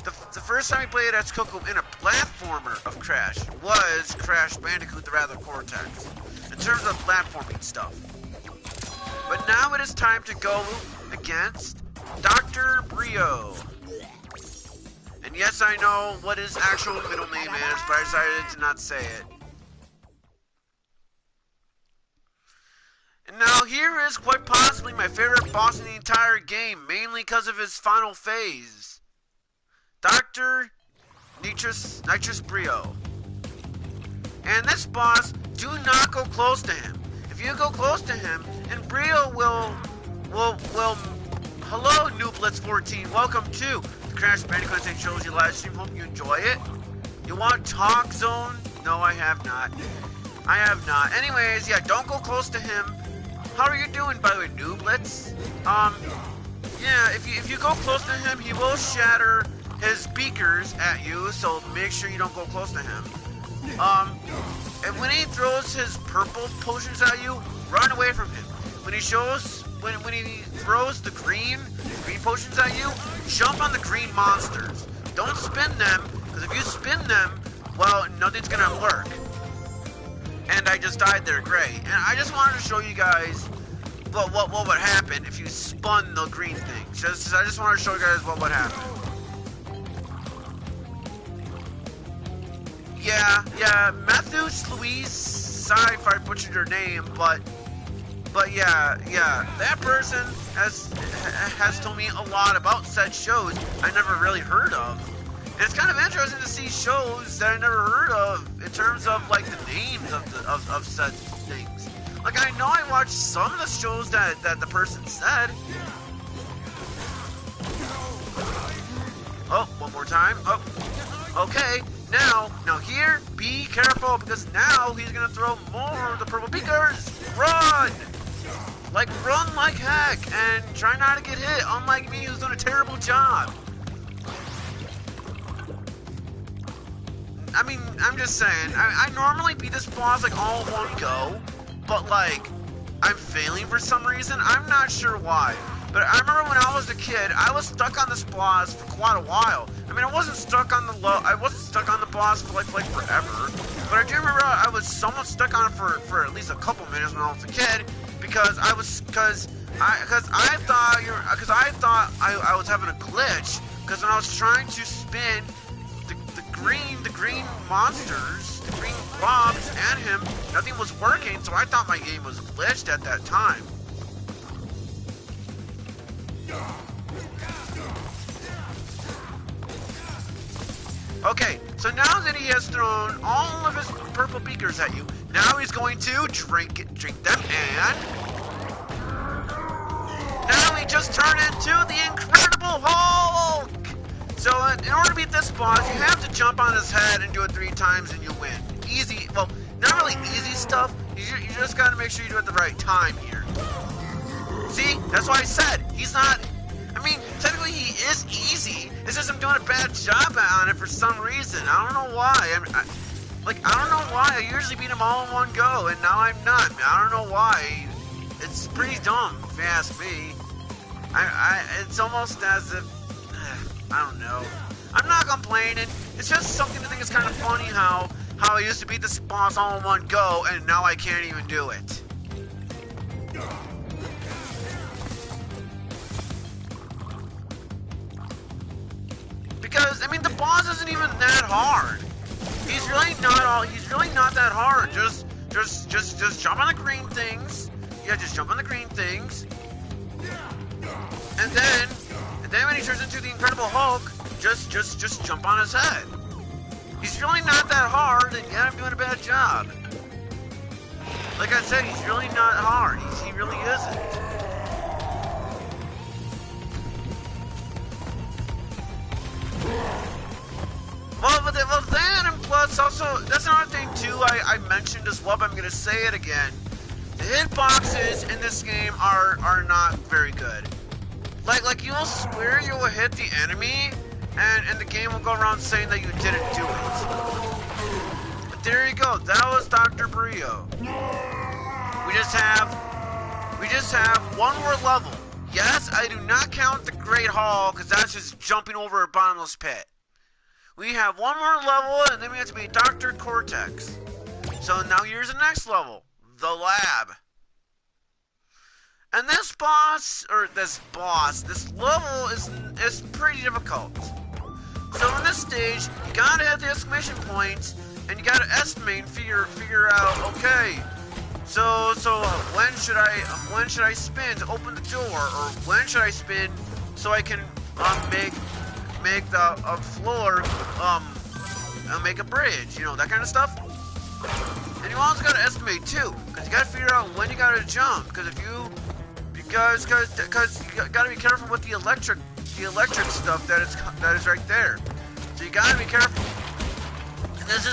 the first time we played as Coco in a platformer of Crash was Crash Bandicoot the Rather Cortex, in terms of platforming stuff. But now it is time to go against Dr. Brio. And yes, I know what his actual middle name is, but I decided to not say it. And now here is quite possibly my favorite boss in the entire game, mainly because of his final phase. Dr. Nitrous Brio. And this boss, do not go close to him. If you go close to him, and Brio will hello, Nooblitz14, welcome to the Crash Bandicoot Sane Trilogy live stream. Hope you enjoy it. You want Talk Zone? No, I have not. Anyways, yeah, don't go close to him. How are you doing, by the way, Nooblitz? Yeah, if you go close to him, he will shatter his beakers at you, so make sure you don't go close to him. And when he throws his purple potions at you, run away from him. When he throws the green potions at you, jump on the green monsters. Don't spin them, because if you spin them, well, nothing's gonna work. And I just died there, great. And I just wanted to show you guys what would happen if you spun the green thing. I just wanted to show you guys what would happen. Yeah, Matthews Louise, sorry if I butchered your name, but yeah, that person has told me a lot about said shows I never really heard of. And it's kind of interesting to see shows that I never heard of in terms of like the names of said things. Like I know I watched some of the shows that the person said. Oh, one more time. Oh, okay. Now here, be careful, because now he's gonna throw more of the purple beakers. Run! Run like heck, and try not to get hit, unlike me who's doing a terrible job. I mean, I'm just saying, I normally beat this boss all in one go, but I'm failing for some reason. I'm not sure why. But I remember when I was a kid, I was stuck on this boss for quite a while. I mean, I wasn't stuck on the boss for forever. But I do remember I was somewhat stuck on it for at least a couple minutes when I was a kid, because I thought I was having a glitch, because when I was trying to spin the green monsters, the green blobs and him, nothing was working, so I thought my game was glitched at that time. Okay, so now that he has thrown all of his purple beakers at you, now he's going to drink them, and now he just turned into the Incredible Hulk! So in order to beat this boss, you have to jump on his head and do it 3 times and you win. Easy, well, not really easy stuff, you just gotta make sure you do it at the right time here. See, that's why I said, he's not, I mean, technically he is easy. It's just I'm doing a bad job on it for some reason. I don't know why. I don't know why. I usually beat him all in one go, and now I'm not. I don't know why. It's pretty dumb, if you ask me. It's almost as if, I don't know. I'm not complaining. It's just something to think is kind of funny how I used to beat this boss all in one go, and now I can't even do it. Because, I mean, the boss isn't even that hard. He's really not that hard. Just jump on the green things. Yeah, just jump on the green things. And then when he turns into the Incredible Hulk, just jump on his head. He's really not that hard, and yet I'm doing a bad job. Like I said, he's really not hard. He really isn't. Well, that, and plus also, that's another thing too I mentioned as well, but I'm gonna say it again. The hitboxes in this game are not very good. Like you will swear you will hit the enemy, and the game will go around saying that you didn't do it. But there you go, that was Dr. Brio. We just have one more level. Yes, I do not count the Great Hall, because that's just jumping over a bottomless pit. We have one more level, and then we have to beat Dr. Cortex. So now here's the next level, the lab. And this level is pretty difficult. So in this stage, you gotta hit the exclamation points, and you gotta estimate and figure out, okay, so when should I spin to open the door, or when should I spin so I can make the floor make a bridge, you know, that kind of stuff. And you also gotta estimate too, because you gotta figure out when you gotta jump, because you gotta be careful with the electric stuff that is right there. So you gotta be careful. And this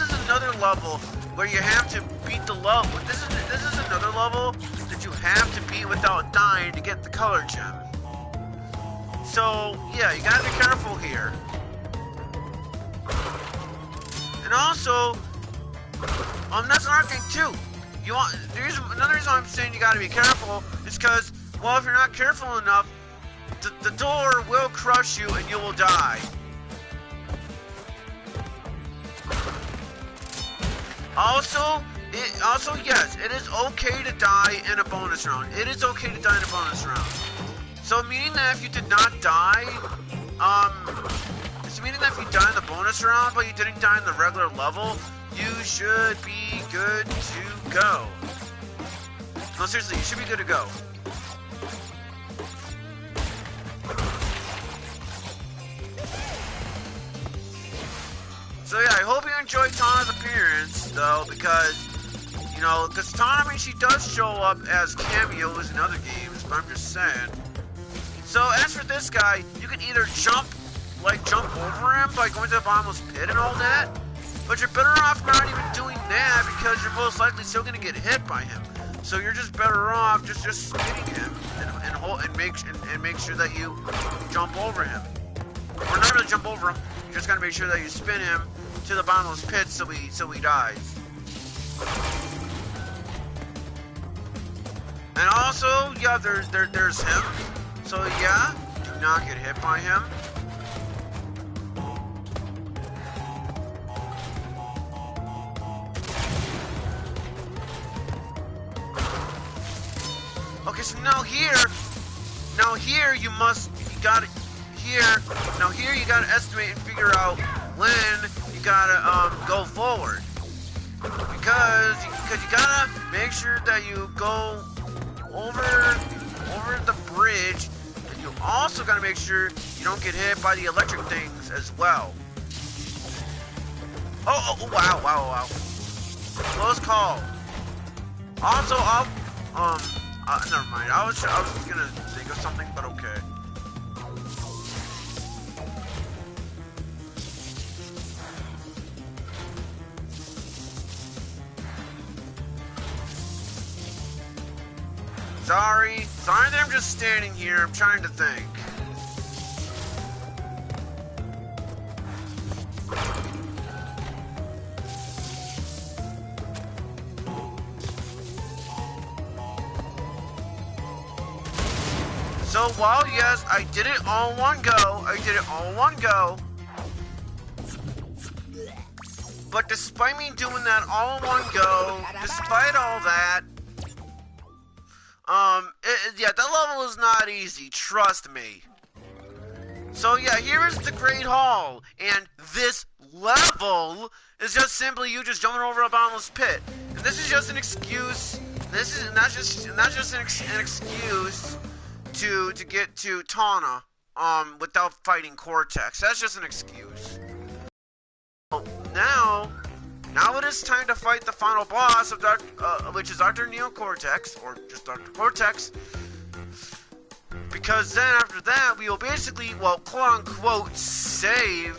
is another level where you have to beat the level. This is another level that you have to beat without dying to get the color gem. So yeah, you gotta be careful here. And also, that's another thing too. Another reason I'm saying you gotta be careful is because, well, if you're not careful enough, the door will crush you and you will die. Also, yes, it is okay to die in a bonus round. It is okay to die in a bonus round. So meaning that if you did not die, so meaning that if you die in the bonus round but you didn't die in the regular level, you should be good to go. No, seriously, you should be good to go. So yeah, I hope you enjoyed Tana's appearance, though, because, you know, because Tana, I mean, she does show up as cameos in other games, but I'm just saying. So as for this guy, you can either jump over him by going to the bottomless pit and all that, but you're better off not even doing that because you're most likely still going to get hit by him. So you're just better off just spinning him and make sure that you jump over him. Or not really jump over him, you just gotta make sure that you spin him to the bottomless pit so he dies. And also, yeah, there's him. So yeah, do not get hit by him. Okay, so now here you gotta estimate and figure out when you gotta go forward, because you gotta make sure that you go over the bridge, and you also gotta make sure you don't get hit by the electric things as well. Oh wow. Close call. Also, never mind. I was gonna think of something, but okay. Sorry that I'm just standing here. I'm trying to think. So while yes, I did it all in one go. But despite me doing that all in one go, despite all that, yeah, that level is not easy, trust me. So yeah, here is the Great Hall, and this level is just simply you just jumping over a bottomless pit. And this is just an excuse. This is not just an excuse to get to Tana without fighting Cortex. That's just an excuse. Now it is time to fight the final boss of which is Dr. Neo Cortex, or just Dr. Cortex. Because then after that, we will basically, well, quote unquote, save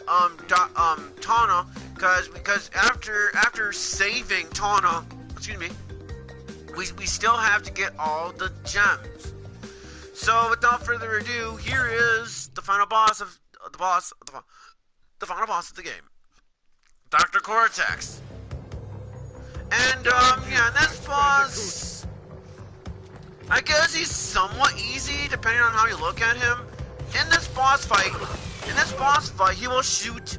Tana. Because after saving Tana, excuse me, we still have to get all the gems. So without further ado, here is the final boss of the final boss of the game. Dr. Cortex. And, yeah, this boss, I guess he's somewhat easy, depending on how you look at him. In this boss fight, he will shoot,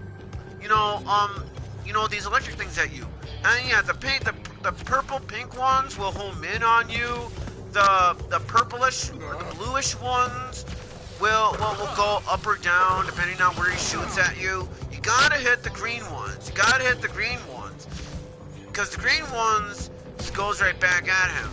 these electric things at you. And yeah, the purple pink ones will home in on you. The purplish or the bluish ones will go up or down, depending on where he shoots at you. You gotta hit the green ones. Because the green ones just goes right back at him.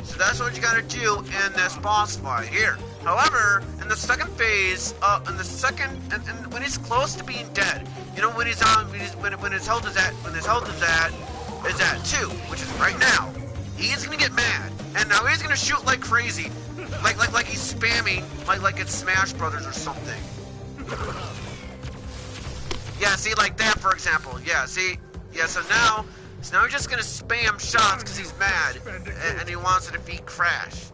So that's what you gotta do in this boss fight here. However, in the second phase, and when he's close to being dead, when his health is at 2, which is right now, he's gonna get mad, and now he's gonna shoot like crazy, like he's spamming, like it's Smash Brothers or something. Yeah, see, like that, for example. Yeah, see, yeah. So now he's just gonna spam shots because he's mad and he wants to defeat Crash.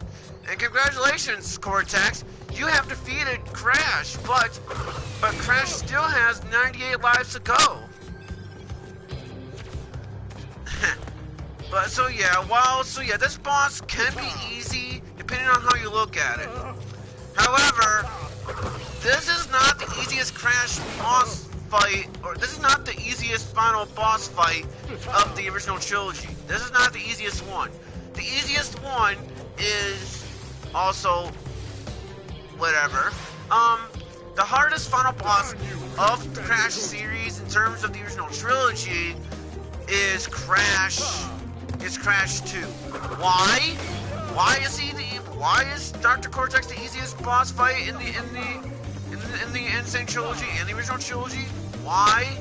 And congratulations, Cortex, you have defeated Crash, but Crash still has 98 lives to go. So yeah, this boss can be easy depending on how you look at it. However, this is not the easiest Crash boss fight, or this is not the easiest final boss fight of the original trilogy. This is not the easiest one. The easiest one is also whatever. The hardest final boss of the Crash series in terms of the original trilogy is Crash 2. Why? Why is Dr. Cortex the easiest boss fight in the Sane Trilogy and the original trilogy? Why?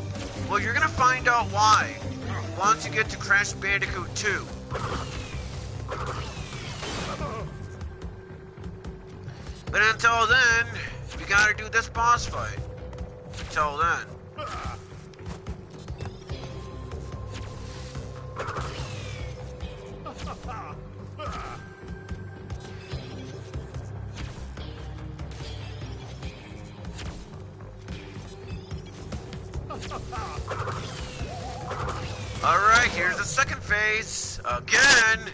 Well, you're gonna find out why once you get to Crash Bandicoot 2. But until then, we gotta do this boss fight. Until then. Alright, here's the second phase. Again!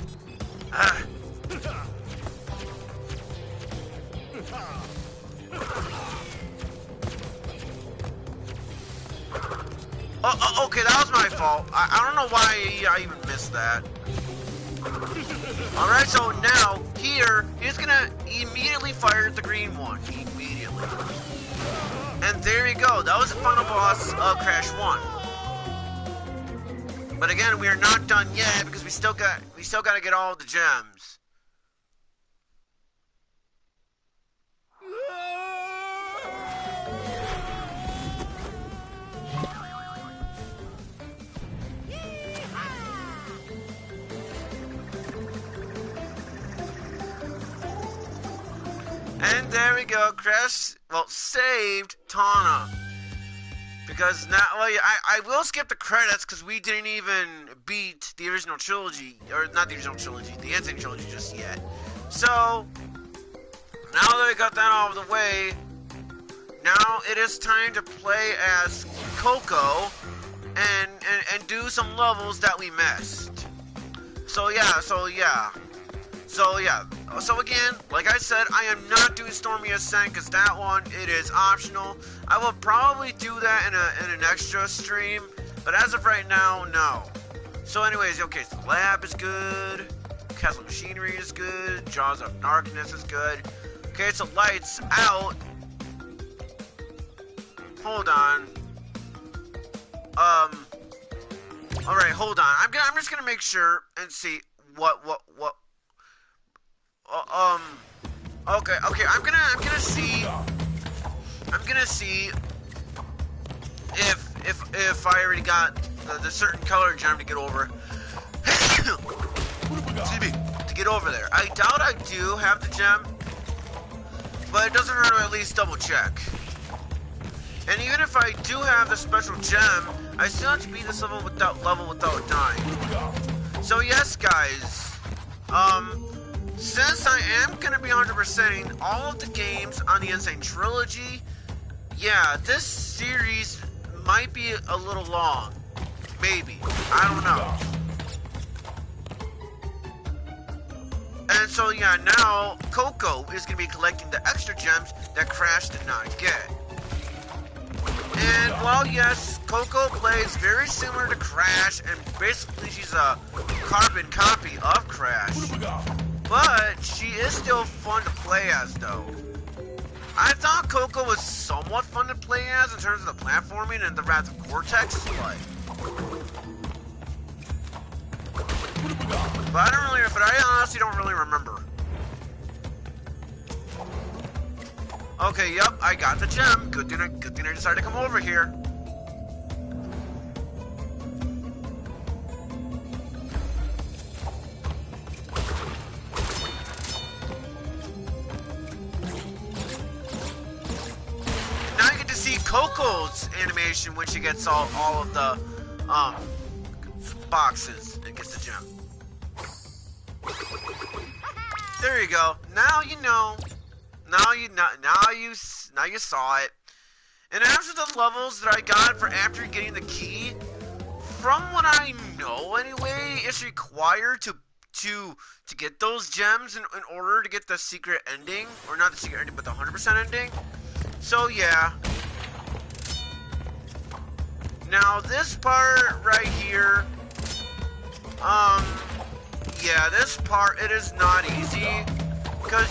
Okay, that was my fault. I don't know why I even missed that. Alright, so now, here, he's gonna immediately fire at the green one. Immediately. And there you go. That was the final boss of Crash 1. But again, we are not done yet because we still gotta get all the gems. And there we go, Crash, saved Tawna. Because now, I will skip the credits because we didn't even beat the original trilogy, or not the original trilogy, the Sane Trilogy just yet. So, now that we got that out of the way, now it is time to play as Coco and do some levels that we missed. So again, like I said, I am not doing Stormy Ascent because that one, it is optional. I will probably do that in an extra stream, but as of right now, no. So anyways, okay, so Lab is good, Castle Machinery is good, Jaws of Darkness is good. Okay, so Lights Out. Hold on. Alright, hold on. I'm just gonna make sure and see what. Okay. I'm gonna see if I already got the certain color gem to get over. Excuse me, to get over there. I doubt I do have the gem, but it doesn't hurt to at least double check. And even if I do have the special gem, I still have to beat this level without dying. So yes, guys. Since I am going to be 100%ing all of the games on the Sane Trilogy, yeah, this series might be a little long. Maybe. I don't know. And so, yeah, now Coco is going to be collecting the extra gems that Crash did not get. And while, yes, Coco plays very similar to Crash, and basically she's a carbon copy of Crash. But she is still fun to play as, though. I thought Coco was somewhat fun to play as in terms of the platforming and the Wrath of Cortex, but I honestly don't really remember. Okay, yep, I got the gem. Good thing I decided to come over here. Coco's animation when she gets all of the boxes and gets the gem. There you go. Now you know. Now you saw it. And after the levels that I got for after getting the key, from what I know anyway, it's required to get those gems in order to get the secret ending, or not the secret ending, but the 100% ending. So yeah. Now this part right here, yeah, this part, it is not easy, because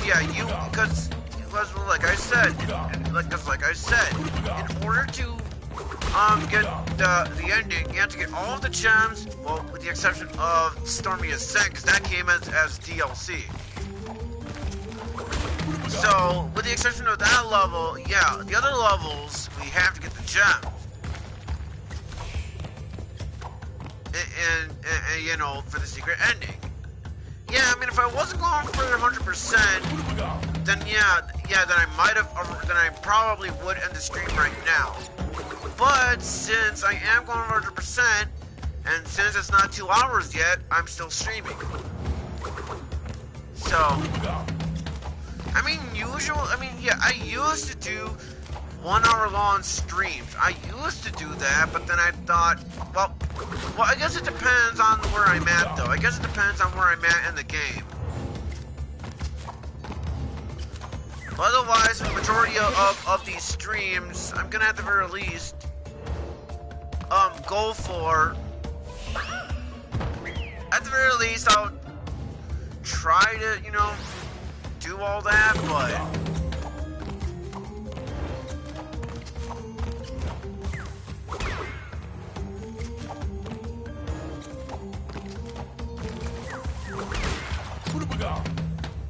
like I said, in order to get the ending, you have to get all of the gems, well, with the exception of Stormy Ascent, because that came as DLC. So, with the exception of that level, yeah, the other levels, we have to get the gems. And you know, for the secret ending. Yeah, I mean, if I wasn't going for 100%, then then I probably would end the stream right now. But since I am going 100%, and since it's not 2 hours yet, I'm still streaming. So, I mean, I used to do 1 hour long streams. I used to do that, but then I thought, well, I guess it depends on where I'm at, though. I guess it depends on where I'm at in the game. Otherwise, the majority of these streams, I'm gonna at the very least, go for, at the very least, I'll try to, you know, do all that, but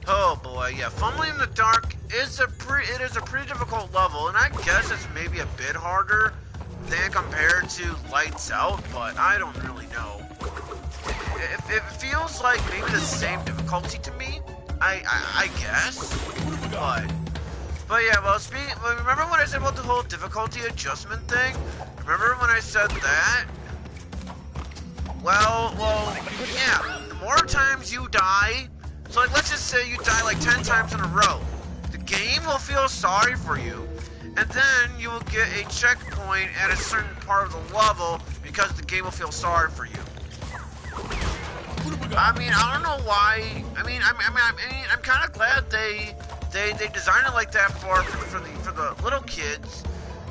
oh boy, yeah, Fumbling in the Dark is a pretty difficult level, and I guess it's maybe a bit harder than compared to Lights Out, but I don't really know. It feels like maybe the same difficulty to me, I guess, but yeah, well, remember when I said about the whole difficulty adjustment thing? Remember when I said that? Well, yeah, the more times you die, so like, let's just say you die like 10 times in a row, the game will feel sorry for you, and then you will get a checkpoint at a certain part of the level because the game will feel sorry for you. I mean, I don't know why. I mean, I'm kind of glad they designed it like that for the little kids.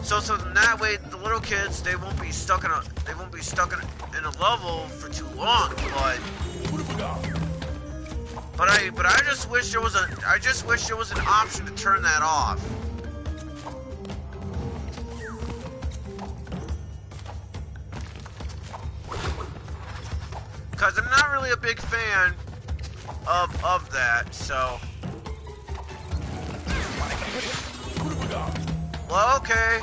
So then that way the little kids, they won't be stuck in a level for too long. But I just wish there was an option to turn that off. Because I'm not really a big fan of that, so. Well, okay,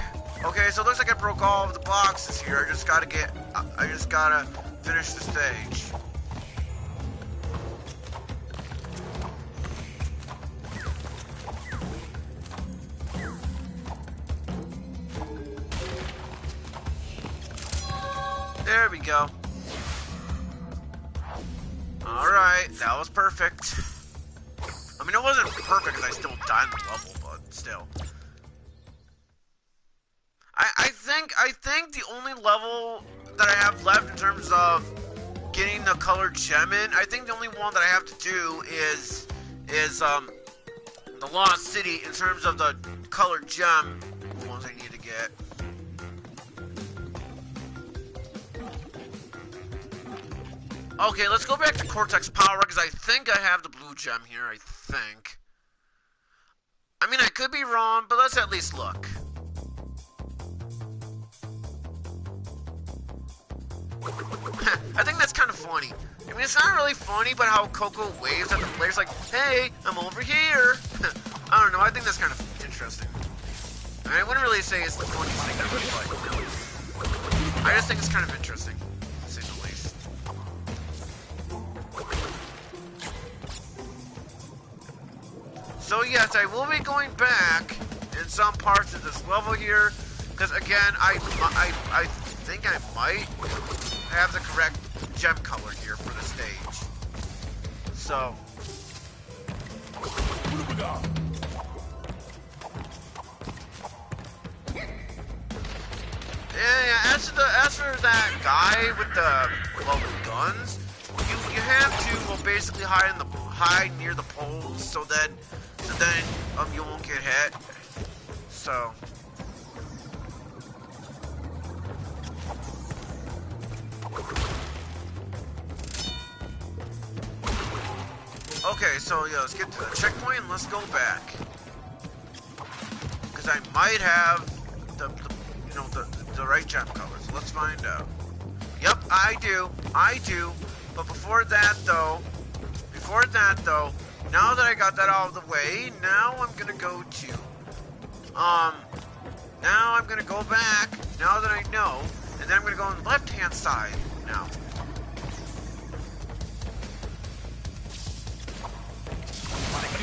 so it looks like I broke all of the boxes here. I just gotta finish the stage. There we go. Alright, that was perfect. I mean, it wasn't perfect because I still died in the level, but still. I think the only level that I have left in terms of getting the colored gem in, I think the only one that I have to do is the Lost City in terms of the colored gem, the ones I need to get. Okay, let's go back to Cortex Power, because I think I have the blue gem here, I think. I mean, I could be wrong, but let's at least look. I think that's kind of funny. I mean, it's not really funny, but how Coco waves at the players like, hey, I'm over here. I don't know, I think that's kind of interesting. I mean, I wouldn't really say it's the funniest thing ever, but I just think it's kind of interesting, to say the least. So yes, I will be going back in some parts of this level here, because again, I think I might have the correct gem color here for the stage. So, Yeah, as for that guy with the guns, you have to basically hide near the poles so then you won't get hit. So okay, so yeah, let's get to the checkpoint and let's go back. Because I might have the right jump colors. Let's find out. Yep, I do. But before that though, now that I got that out of the way, now I'm gonna go to now I'm gonna go back, now that I know, and then I'm gonna go on the left hand side now.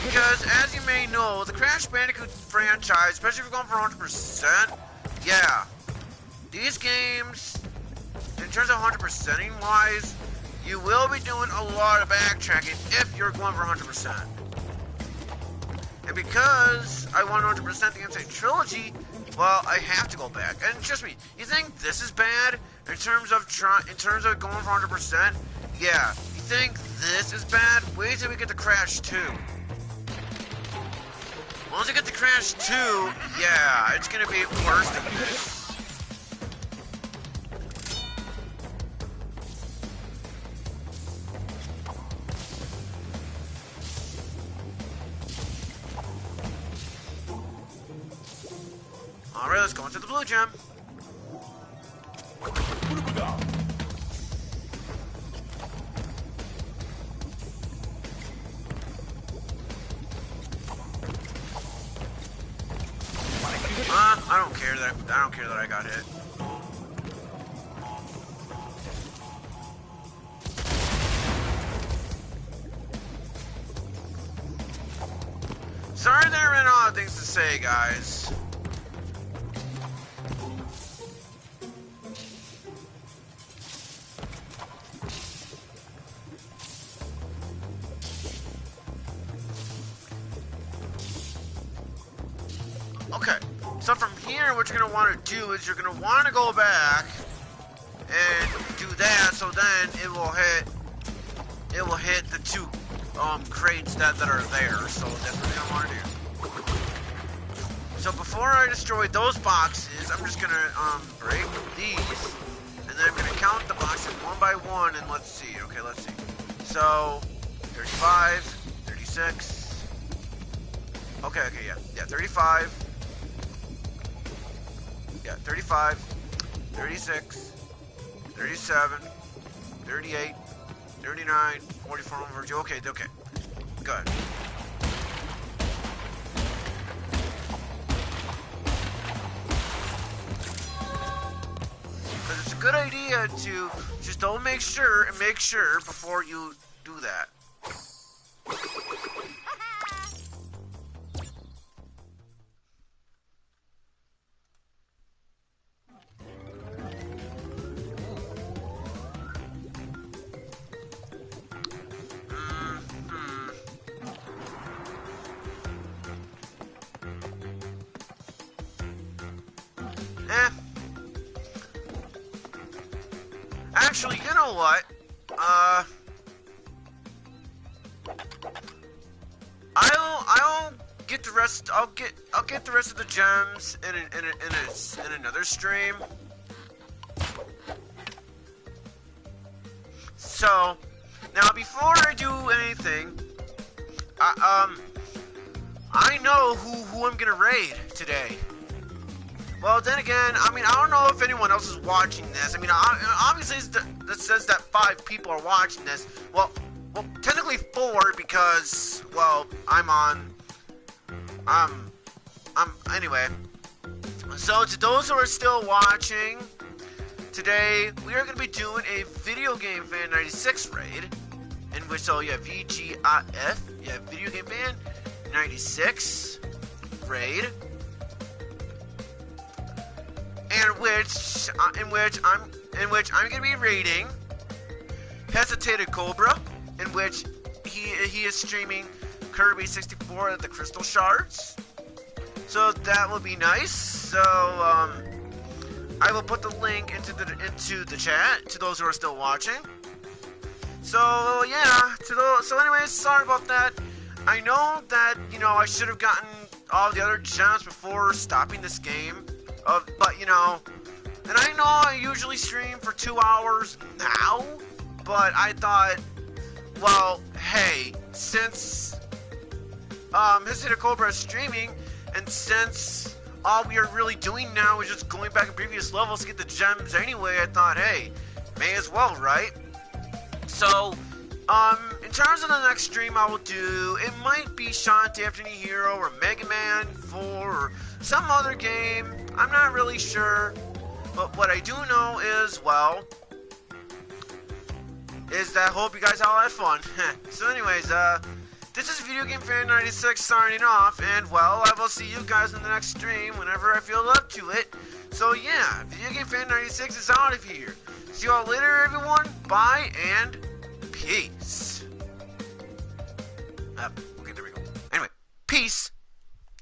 Because, as you may know, the Crash Bandicoot franchise, especially if you're going for 100%, yeah, these games, in terms of 100%ing wise, you will be doing a lot of backtracking if you're going for 100%. And because I want 100% the Sane Trilogy, well, I have to go back. And trust me, you think this is bad in terms of going for 100%? Yeah, you think this is bad? Wait till we get to Crash 2. Once I get to Crash 2, yeah, it's gonna be worse than this. Alright, let's go into the blue gem. I don't care that I got hit. Sorry there ran out of things to say, guys. Okay, so from here, what you're going to want to do is you're going to want to go back and do that, so then it will hit the two crates that are there, so that's what you're going to want to do. So before I destroy those boxes, I'm just going to break these, and then I'm going to count the boxes one by one, and let's see, okay, let's see. So, 35, 36, okay, yeah, 35, yeah, 35, 36, 37, 38, 39, 44 over 2. Okay, good. Because it's a good idea to just make sure before you do that. Actually, you know what? I'll get the rest. I'll get the rest of the gems in another stream. So now, before I do anything, I know who I'm gonna raid today. Well, then again, I mean, I don't know if anyone else is watching this. I mean, obviously that says that 5 people are watching this. Well, technically 4 because, well, anyway. So, to those who are still watching, today, we are going to be doing a Video Game Fan 96 raid, in which, so, yeah, VGIF, yeah, Video Game Fan 96 raid. In which I'm gonna be raiding Hesitated Cobra, in which he is streaming Kirby 64 the crystal shards. So that will be nice. So I will put the link into the chat to those who are still watching. So yeah, so anyways, sorry about that. I know that, you know, I should have gotten all the other gems before stopping this game. But, you know, and I know I usually stream for 2 hours now, but I thought, well, hey, since Hissita Cobra is streaming, and since all we are really doing now is just going back in previous levels to get the gems anyway, I thought, hey, may as well, right? So, in terms of the next stream I will do, it might be Shantae After Any Hero or Mega Man 4 or some other game. I'm not really sure. But what I do know is, well, is that I hope you guys all had fun. So anyways, this is Video Game Fan 96 signing off, and well, I will see you guys in the next stream whenever I feel up to it. So yeah, Video Game Fan 96 is out of here. See you all later, everyone. Bye and peace. Okay, there we go. Anyway, peace.